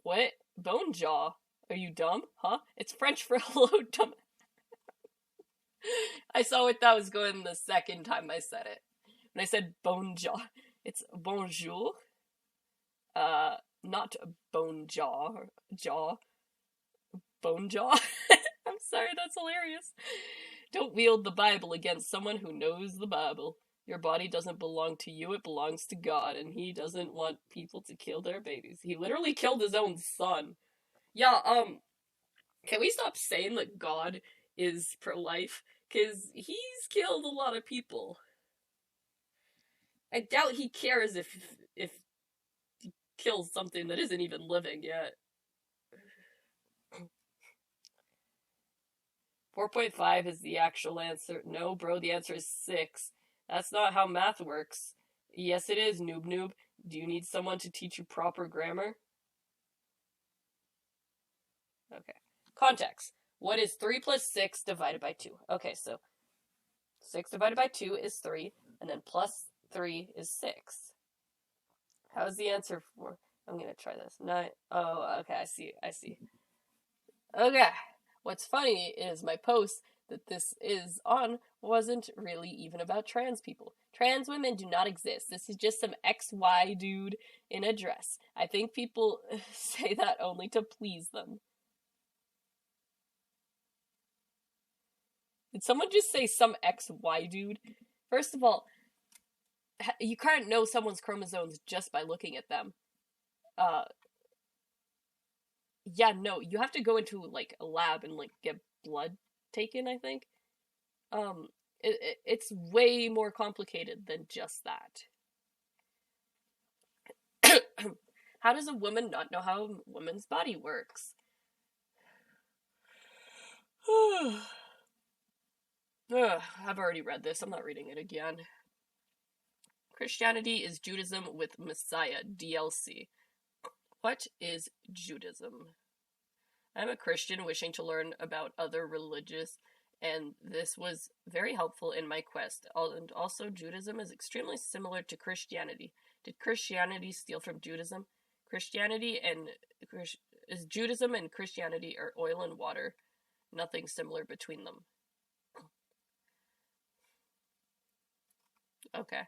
What? Bone jaw? Are you dumb? Huh? It's French for hello, dumb. I saw what that was going the second time I said it. When I said bone jaw, it's bonjour. Not bone jaw. Jaw. Bone jaw. I'm sorry, that's hilarious. Don't wield the Bible against someone who knows the Bible. Your body doesn't belong to you, it belongs to God, and he doesn't want people to kill their babies. He literally killed his own son. Yeah, can we stop saying that God is pro-life? Because he's killed a lot of people. I doubt he cares if he kills something that isn't even living yet. 4.5 is the actual answer. No, bro, the answer is 6. That's not how math works. Yes, it is, noob. Do you need someone to teach you proper grammar? Okay. Context. What is 3 plus 6 divided by 2? Okay, so 6 divided by 2 is 3, and then plus 3 is 6. How's the answer for I'm gonna try this. Nine. Oh, okay, I see. Okay. What's funny is my post that this is on wasn't really even about trans people. Trans women do not exist. This is just some XY dude in a dress. I think people say that only to please them. Did someone just say some XY dude? First of all, you can't know someone's chromosomes just by looking at them. Yeah, no, you have to go into, like, a lab and, like, get blood taken, I think. It's way more complicated than just that. How does a woman not know how a woman's body works? I've already read this. I'm not reading it again. Christianity is Judaism with Messiah, DLC. What is Judaism? I'm a Christian wishing to learn about other religions, and this was very helpful in my quest. And also, Judaism is extremely similar to Christianity. Did Christianity steal from Judaism? Judaism and Christianity are oil and water. Nothing similar between them. Okay.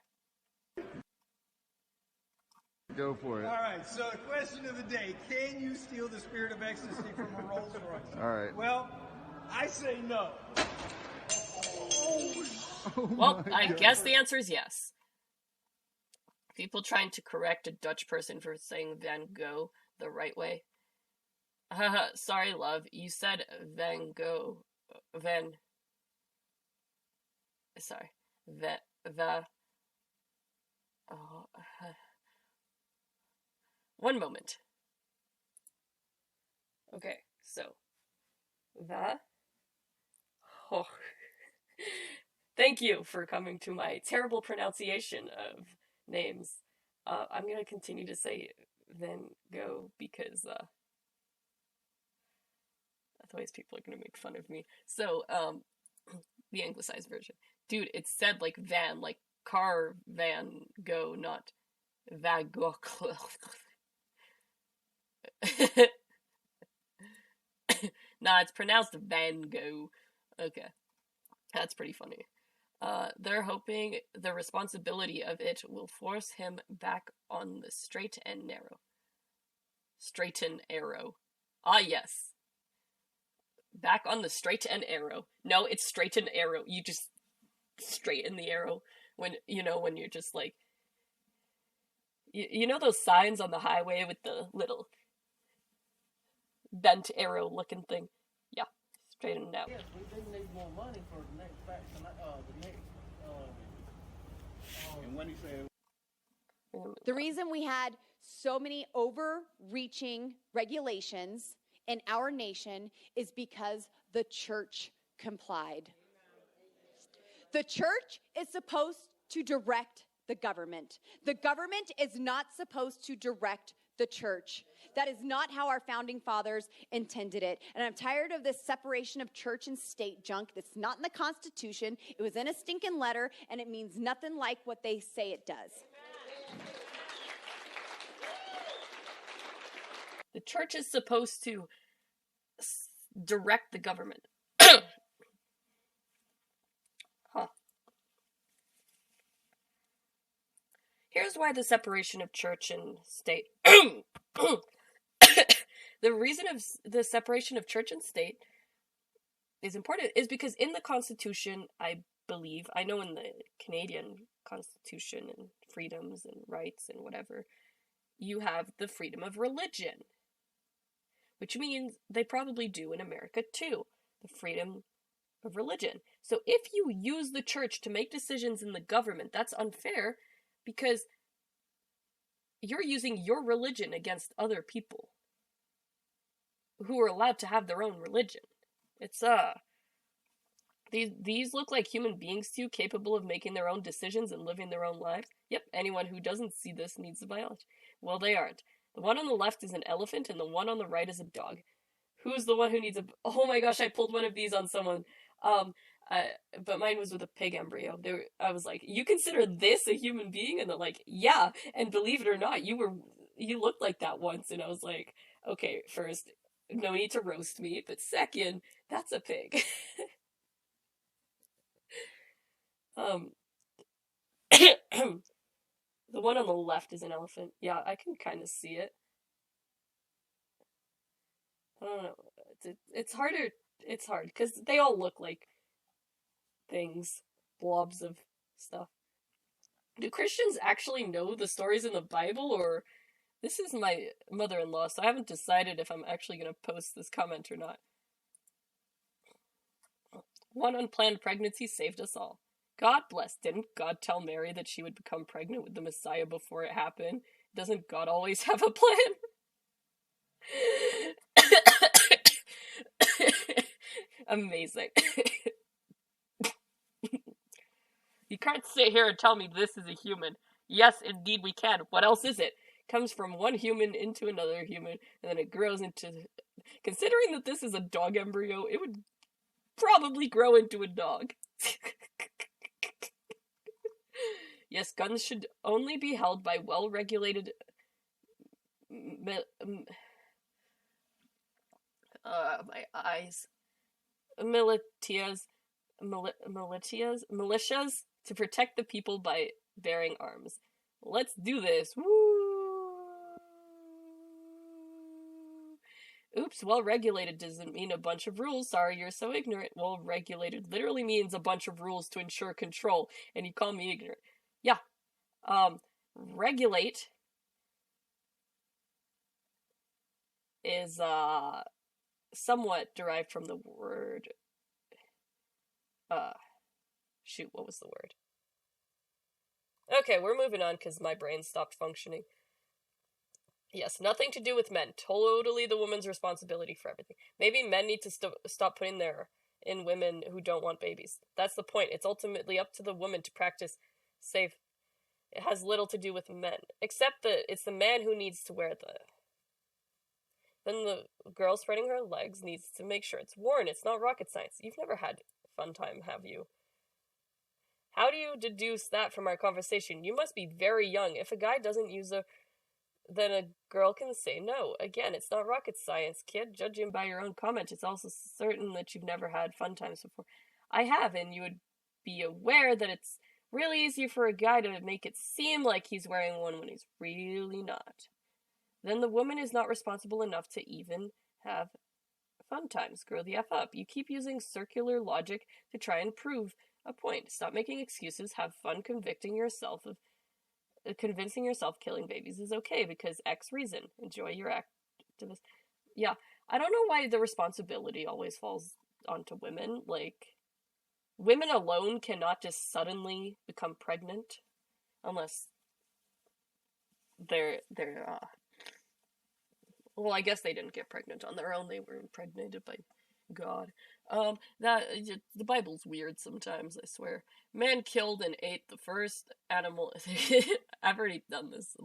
Go for it. All right, so the question of the day, can you steal the spirit of ecstasy from a Rolls Royce? All right. Well, I say no. Well, I guess the answer is yes. People trying to correct a Dutch person for saying Van Gogh the right way. Sorry, love. You said Van Gogh. One moment. Okay, so. Oh. Thank you for coming to my terrible pronunciation of names. I'm gonna continue to say Van Gogh because, otherwise people are gonna make fun of me. So, the anglicized version. Dude, it's said like van, like car van go, not Van Gogh. Nah, it's pronounced Van Gogh. Okay. That's pretty funny. They're hoping the responsibility of it will force him back on the straight and narrow. Straight and arrow. Ah, yes. Back on the straight and arrow. No, it's straight and arrow. You just straighten the arrow when you're just like... You know those signs on the highway with the little bent arrow looking thing? Yeah, straighten it out. Yes, we just need more money for the next batch. And when he said, The reason we had so many overreaching regulations in our nation is because the church complied. The church is supposed to direct the government. The government is not supposed to direct the church. That is not how our founding fathers intended it. And I'm tired of this separation of church and state junk that's not in the Constitution. It was in a stinking letter, and it means nothing like what they say it does. The church is supposed to direct the government. Here's why the separation of church and state... The reason of the separation of church and state is important is because in the Constitution, I believe, I know in the Canadian Constitution and freedoms and rights and whatever, you have the freedom of religion. Which means they probably do in America too. The freedom of religion. So if you use the church to make decisions in the government, that's unfair because you're using your religion against other people who are allowed to have their own religion. It's, these look like human beings to you, capable of making their own decisions and living their own lives. Yep, anyone who doesn't see this needs the biology. Well, they aren't. The one on the left is an elephant, and the one on the right is a dog. Who's the one who needs a... Oh my gosh, I pulled one of these on someone. But mine was with a pig embryo. I was like, you consider this a human being? And they're like, yeah. And believe it or not, you were you looked like that once, and I was like, okay, first, no need to roast me, but second, that's a pig. The one on the left is an elephant. Yeah, I can kind of see it. I don't know. It's harder. It's hard because they all look like things, blobs of stuff. Do Christians actually know the stories in the Bible, or this is my mother-in-law, so I haven't decided if I'm actually going to post this comment or not. One unplanned pregnancy saved us all. God bless. Didn't God tell Mary that she would become pregnant with the Messiah before it happened? Doesn't God always have a plan? Amazing. You can't sit here and tell me this is a human. Yes, indeed we can. What else is it? Comes from one human into another human, and then it grows into... Considering that this is a dog embryo, it would probably grow into a dog. Yes, guns should only be held by well-regulated... my eyes. Militias to protect the people by bearing arms. Let's do this. Woo! Oops, well-regulated doesn't mean a bunch of rules. Sorry, you're so ignorant. Well-regulated literally means a bunch of rules to ensure control, and you call me ignorant. Yeah. Regulate is, somewhat derived from the word... shoot, what was the word? Okay, we're moving on because my brain stopped functioning. Yes, nothing to do with men. Totally the woman's responsibility for everything. Maybe men need to stop putting in women who don't want babies. That's the point. It's ultimately up to the woman to practice safe. It has little to do with men. Except that it's the man who needs to wear the... Then the girl spreading her legs needs to make sure it's worn. It's not rocket science. You've never had fun time, have you? How do you deduce that from our conversation? You must be very young. If a guy doesn't use then a girl can say no. Again, it's not rocket science, kid. Judging by your own comment, it's also certain that you've never had fun times before. I have, and you would be aware that it's really easy for a guy to make it seem like he's wearing one when he's really not. Then the woman is not responsible enough to even have fun times. Grow the F up. You keep using circular logic to try and prove a point. Stop making excuses. Have fun convincing yourself killing babies is okay because X reason. Enjoy your activist. Yeah, I don't know why the responsibility always falls onto women. Like, women alone cannot just suddenly become pregnant unless they're well, I guess they didn't get pregnant on their own. They were impregnated by God. The Bible's weird sometimes, I swear. Man killed and ate the first animal. I've already done this a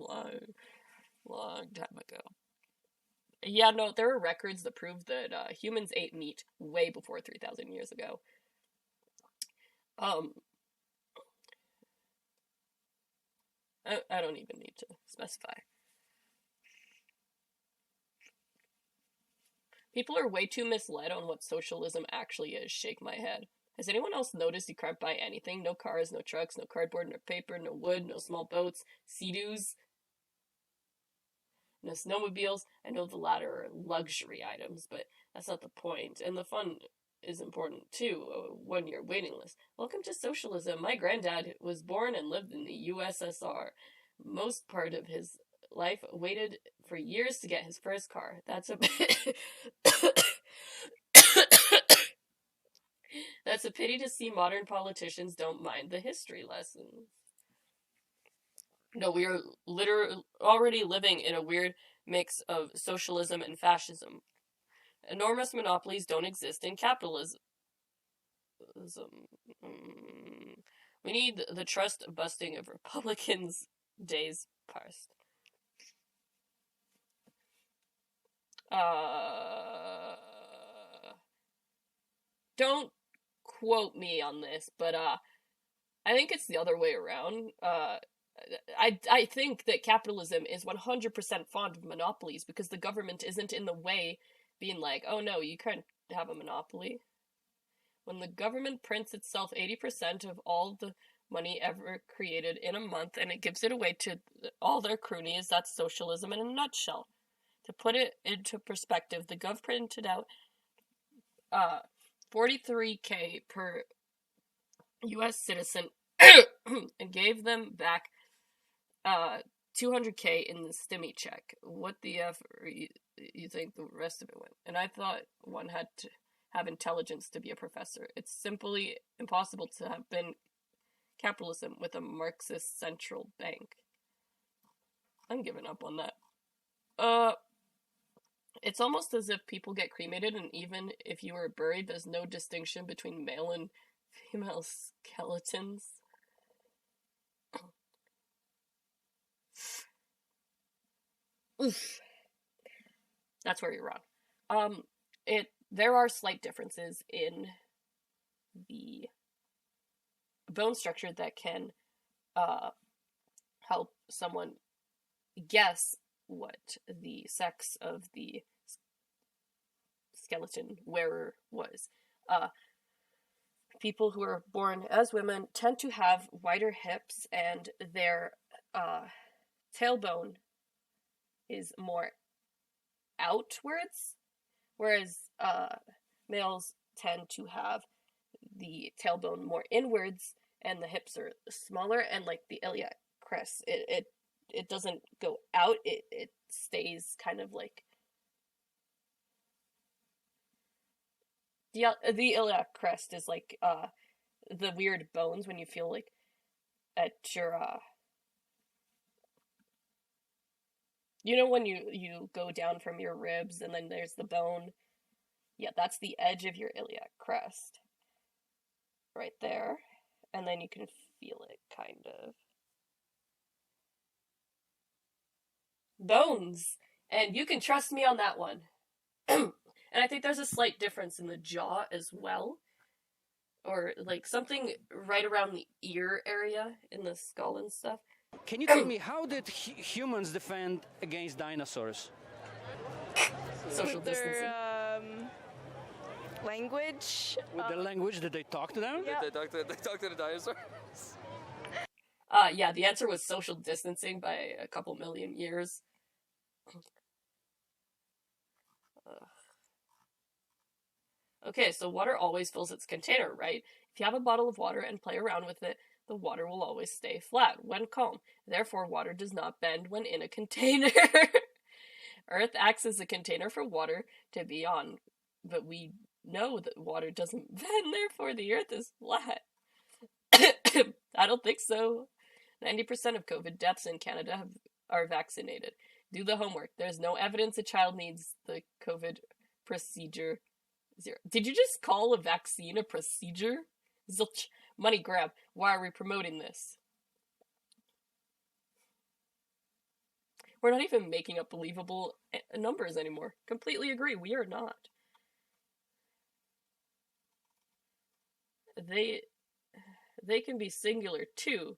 long time ago. Yeah, no, there are records that prove that humans ate meat way before 3,000 years ago. I don't even need to specify. People are way too misled on what socialism actually is. Shake my head. Has anyone else noticed you can't buy anything? No cars, no trucks, no cardboard, no paper, no wood, no small boats, sea-doos, no snowmobiles. I know the latter are luxury items, but that's not the point. And the fun is important too, when you're waiting list. Welcome to socialism. My granddad was born and lived in the USSR. Most part of his life waited for years to get his first car. That's a That's a pity to see modern politicians don't mind the history lessons. No, we are literally already living in a weird mix of socialism and fascism. Enormous monopolies don't exist in capitalism. We need the trust busting of Republicans' days past. Don't quote me on this, but I think it's the other way around. I think that capitalism is 100% fond of monopolies because the government isn't in the way being like, oh no, you can't have a monopoly. When the government prints itself 80% of all the money ever created in a month and it gives it away to all their cronies, that's socialism in a nutshell. To put it into perspective, the gov printed out $43K per US citizen and gave them back $200K in the stimmy check. What the F you think the rest of it went? And I thought one had to have intelligence to be a professor. It's simply impossible to have been capitalism with a Marxist central bank. I'm giving up on that. It's almost as if people get cremated, and even if you were buried, there's no distinction between male and female skeletons. Oof. That's where you're wrong. There are slight differences in the bone structure that can help someone guess what the sex of the skeleton wearer was. People who are born as women tend to have wider hips, and their tailbone is more outwards, whereas males tend to have the tailbone more inwards, and the hips are smaller, and like the iliac crest, it doesn't go out, it stays kind of like the iliac crest is like the weird bones when you feel like at your you know when you go down from your ribs and then there's the bone. Yeah, that's the edge of your iliac crest right there, and then you can feel it kind of. Bones, and you can trust me on that one. And I think there's a slight difference in the jaw as well, or like something right around the ear area in the skull and stuff. Can you tell me, how did humans defend against dinosaurs? Social distancing. Language. With the language, did they talk to them? Yeah. They talk to the dinosaurs. Yeah, the answer was social distancing by a couple million years. Okay, so water always fills its container, right? If you have a bottle of water and play around with it, the water will always stay flat when calm. Therefore, water does not bend when in a container. Earth acts as a container for water to be on, but we know that water doesn't bend, therefore the Earth is flat. I don't think so. 90% of COVID deaths in Canada are vaccinated. Do the homework. There's no evidence a child needs the COVID procedure. Zero. Did you just call a vaccine a procedure? Zilch. Money grab. Why are we promoting this? We're not even making up believable numbers anymore. Completely agree. We are not. They can be singular too.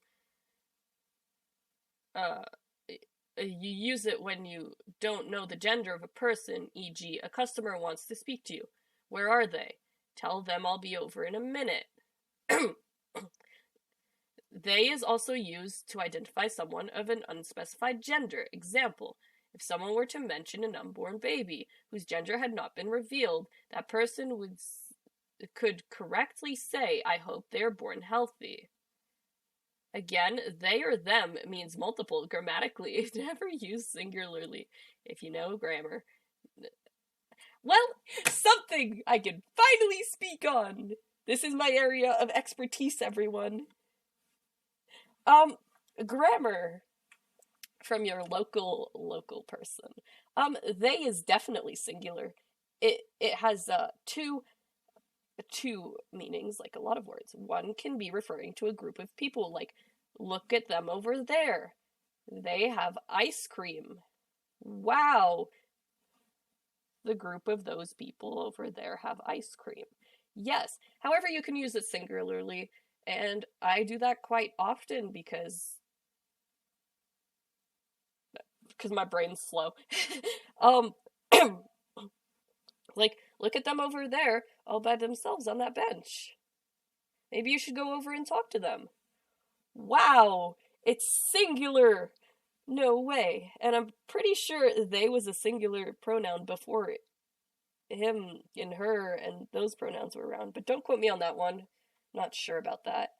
You use it when you don't know the gender of a person, e.g., a customer wants to speak to you. Where are they? Tell them I'll be over in a minute. They is also used to identify someone of an unspecified gender. Example, if someone were to mention an unborn baby whose gender had not been revealed, that person could correctly say, I hope they are born healthy. Again, they or them means multiple grammatically. Never use singularly if you know grammar. Well, something I can finally speak on. This is my area of expertise, everyone. Grammar from your local person. They is definitely singular. It has two meanings, like a lot of words. One can be referring to a group of people, like, look at them over there. They have ice cream. Wow. The group of those people over there have ice cream. Yes. However, you can use it singularly, and I do that quite often because because my brain's slow. um, like, look at them over there, all by themselves on that bench. Maybe you should go over and talk to them. Wow, it's singular! No way. And I'm pretty sure they was a singular pronoun before him and her and those pronouns were around. But don't quote me on that one. Not sure about that.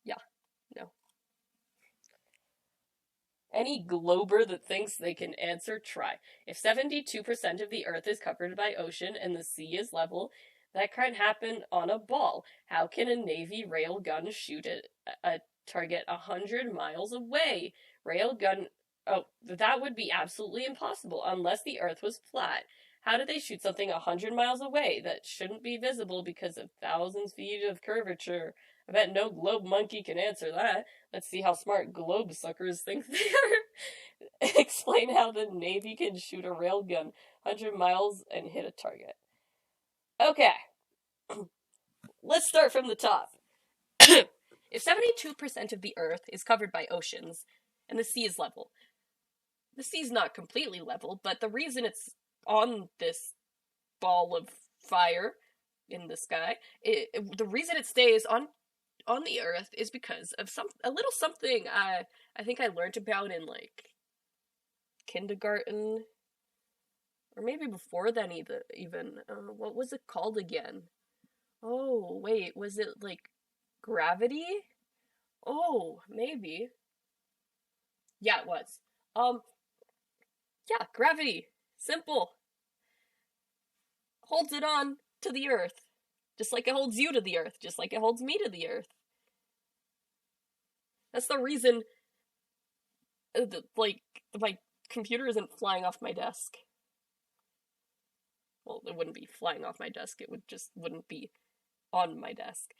Yeah, no. Any glober that thinks they can answer, try. If 72% of the Earth is covered by ocean and the sea is level, that can't happen on a ball. How can a Navy railgun shoot a target 100 miles away? Railgun... Oh, that would be absolutely impossible unless the Earth was flat. How do they shoot something 100 miles away that shouldn't be visible because of thousands of feet of curvature? I bet no globe monkey can answer that. Let's see how smart globe suckers think they are. Explain how the Navy can shoot a railgun 100 miles and hit a target. Okay. Let's start from the top. If 72% of the Earth is covered by oceans and the sea is level, the sea's not completely level, but the reason it's on this ball of fire in the sky, the reason it stays on the Earth is because of a little something I think I learned about in like kindergarten, or maybe before then even. What was it called again? Oh wait, was it like gravity? Oh, maybe. Yeah, it was. Yeah, gravity. Simple. Holds it on to the Earth. Just like it holds you to the Earth. Just like it holds me to the Earth. That's the reason, like, my computer isn't flying off my desk. Well, it wouldn't be flying off my desk. It wouldn't be on my desk.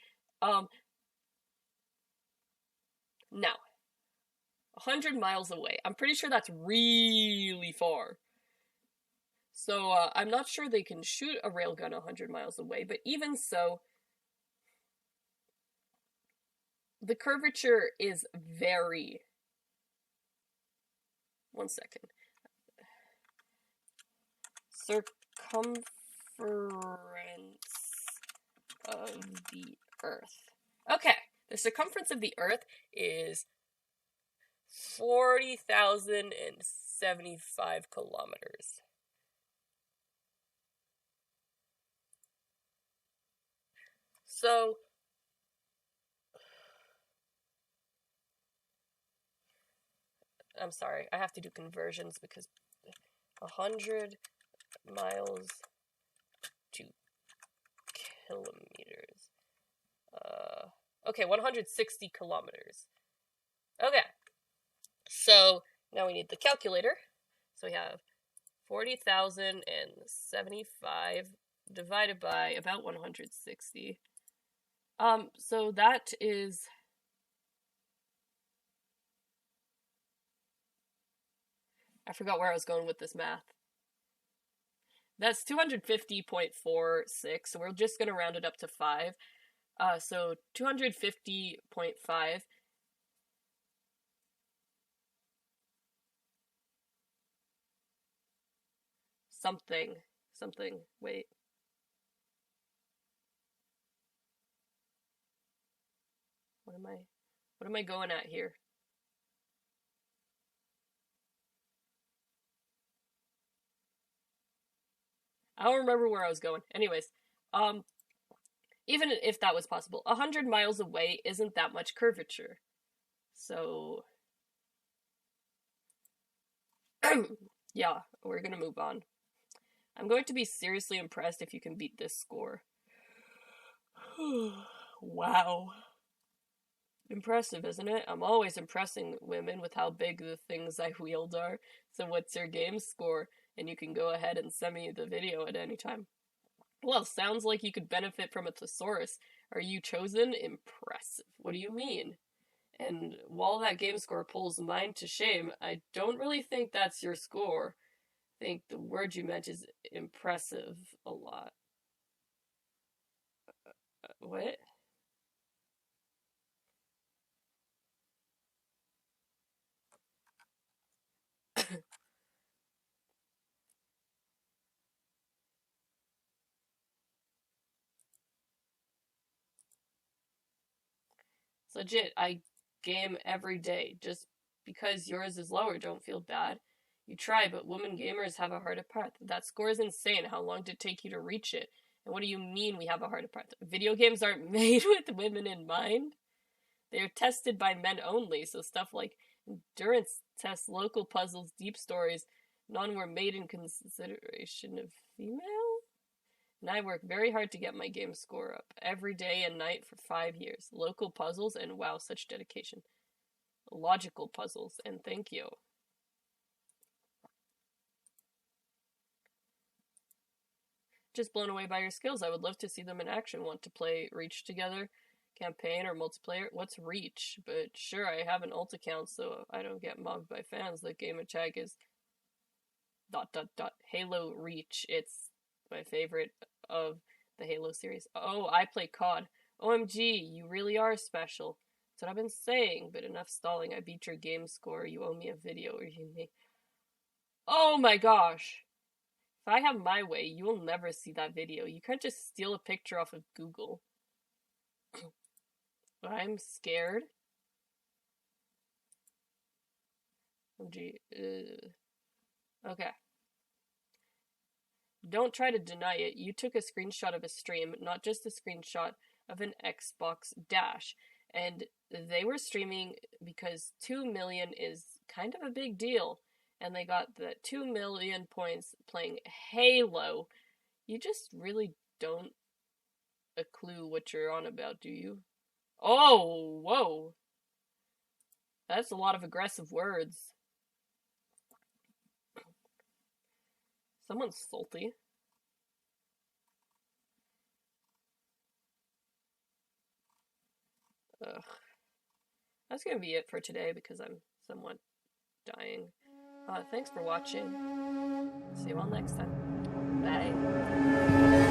Now, 100 miles away. I'm pretty sure that's really far. So, I'm not sure they can shoot a railgun 100 miles away, but even so, the curvature is very... One second. Circumference of the Earth. Okay, the circumference of the Earth is 40,075 kilometers. So, I'm sorry, I have to do conversions because 100 miles to kilometers. Okay, 160 kilometers. Okay, so now we need the calculator. So we have 40,075 divided by about 160. So that is... I forgot where I was going with this math. That's 250.46, so we're just going to round it up to 5. So 250.5 something, wait. What am I going at here? I don't remember where I was going. Anyways, even if that was possible, 100 miles away isn't that much curvature. So, yeah, we're gonna move on. I'm going to be seriously impressed if you can beat this score. Wow. Impressive, isn't it? I'm always impressing women with how big the things I wield are. So what's your game score? And you can go ahead and send me the video at any time. Well, sounds like you could benefit from a thesaurus. Are you chosen? Impressive. What do you mean? And while that game score pulls mine to shame, I don't really think that's your score. I think the word you meant is impressive a lot. What? It's legit. I game every day. Just because yours is lower, don't feel bad. You try, but women gamers have a harder path. That score is insane. How long did it take you to reach it? And what do you mean we have a harder path? Video games aren't made with women in mind. They are tested by men only, so stuff like endurance tests, local puzzles, deep stories, none were made in consideration of female? And I work very hard to get my game score up, every day and night for 5 years. Local puzzles, and wow, such dedication. Logical puzzles, and thank you. Just blown away by your skills. I would love to see them in action. Want to play Reach together? Campaign or multiplayer? What's Reach? But sure, I have an alt account, so I don't get mobbed by fans. The gamer tag is ... Halo Reach. It's my favorite of the Halo series. Oh, I play COD. OMG, you really are special. That's what I've been saying, but enough stalling. I beat your game score. You owe me a video, or you may... Oh my gosh! If I have my way, you will never see that video. You can't just steal a picture off of Google. I'm scared. OMG. Okay. Don't try to deny it. You took a screenshot of a stream, not just a screenshot of an Xbox Dash. And they were streaming because 2 million is kind of a big deal. And they got the 2 million points playing Halo. You just really don't a clue what you're on about, do you? Oh, whoa. That's a lot of aggressive words. Someone's salty. Ugh. That's gonna be it for today because I'm somewhat dying. Thanks for watching. See you all next time. Bye.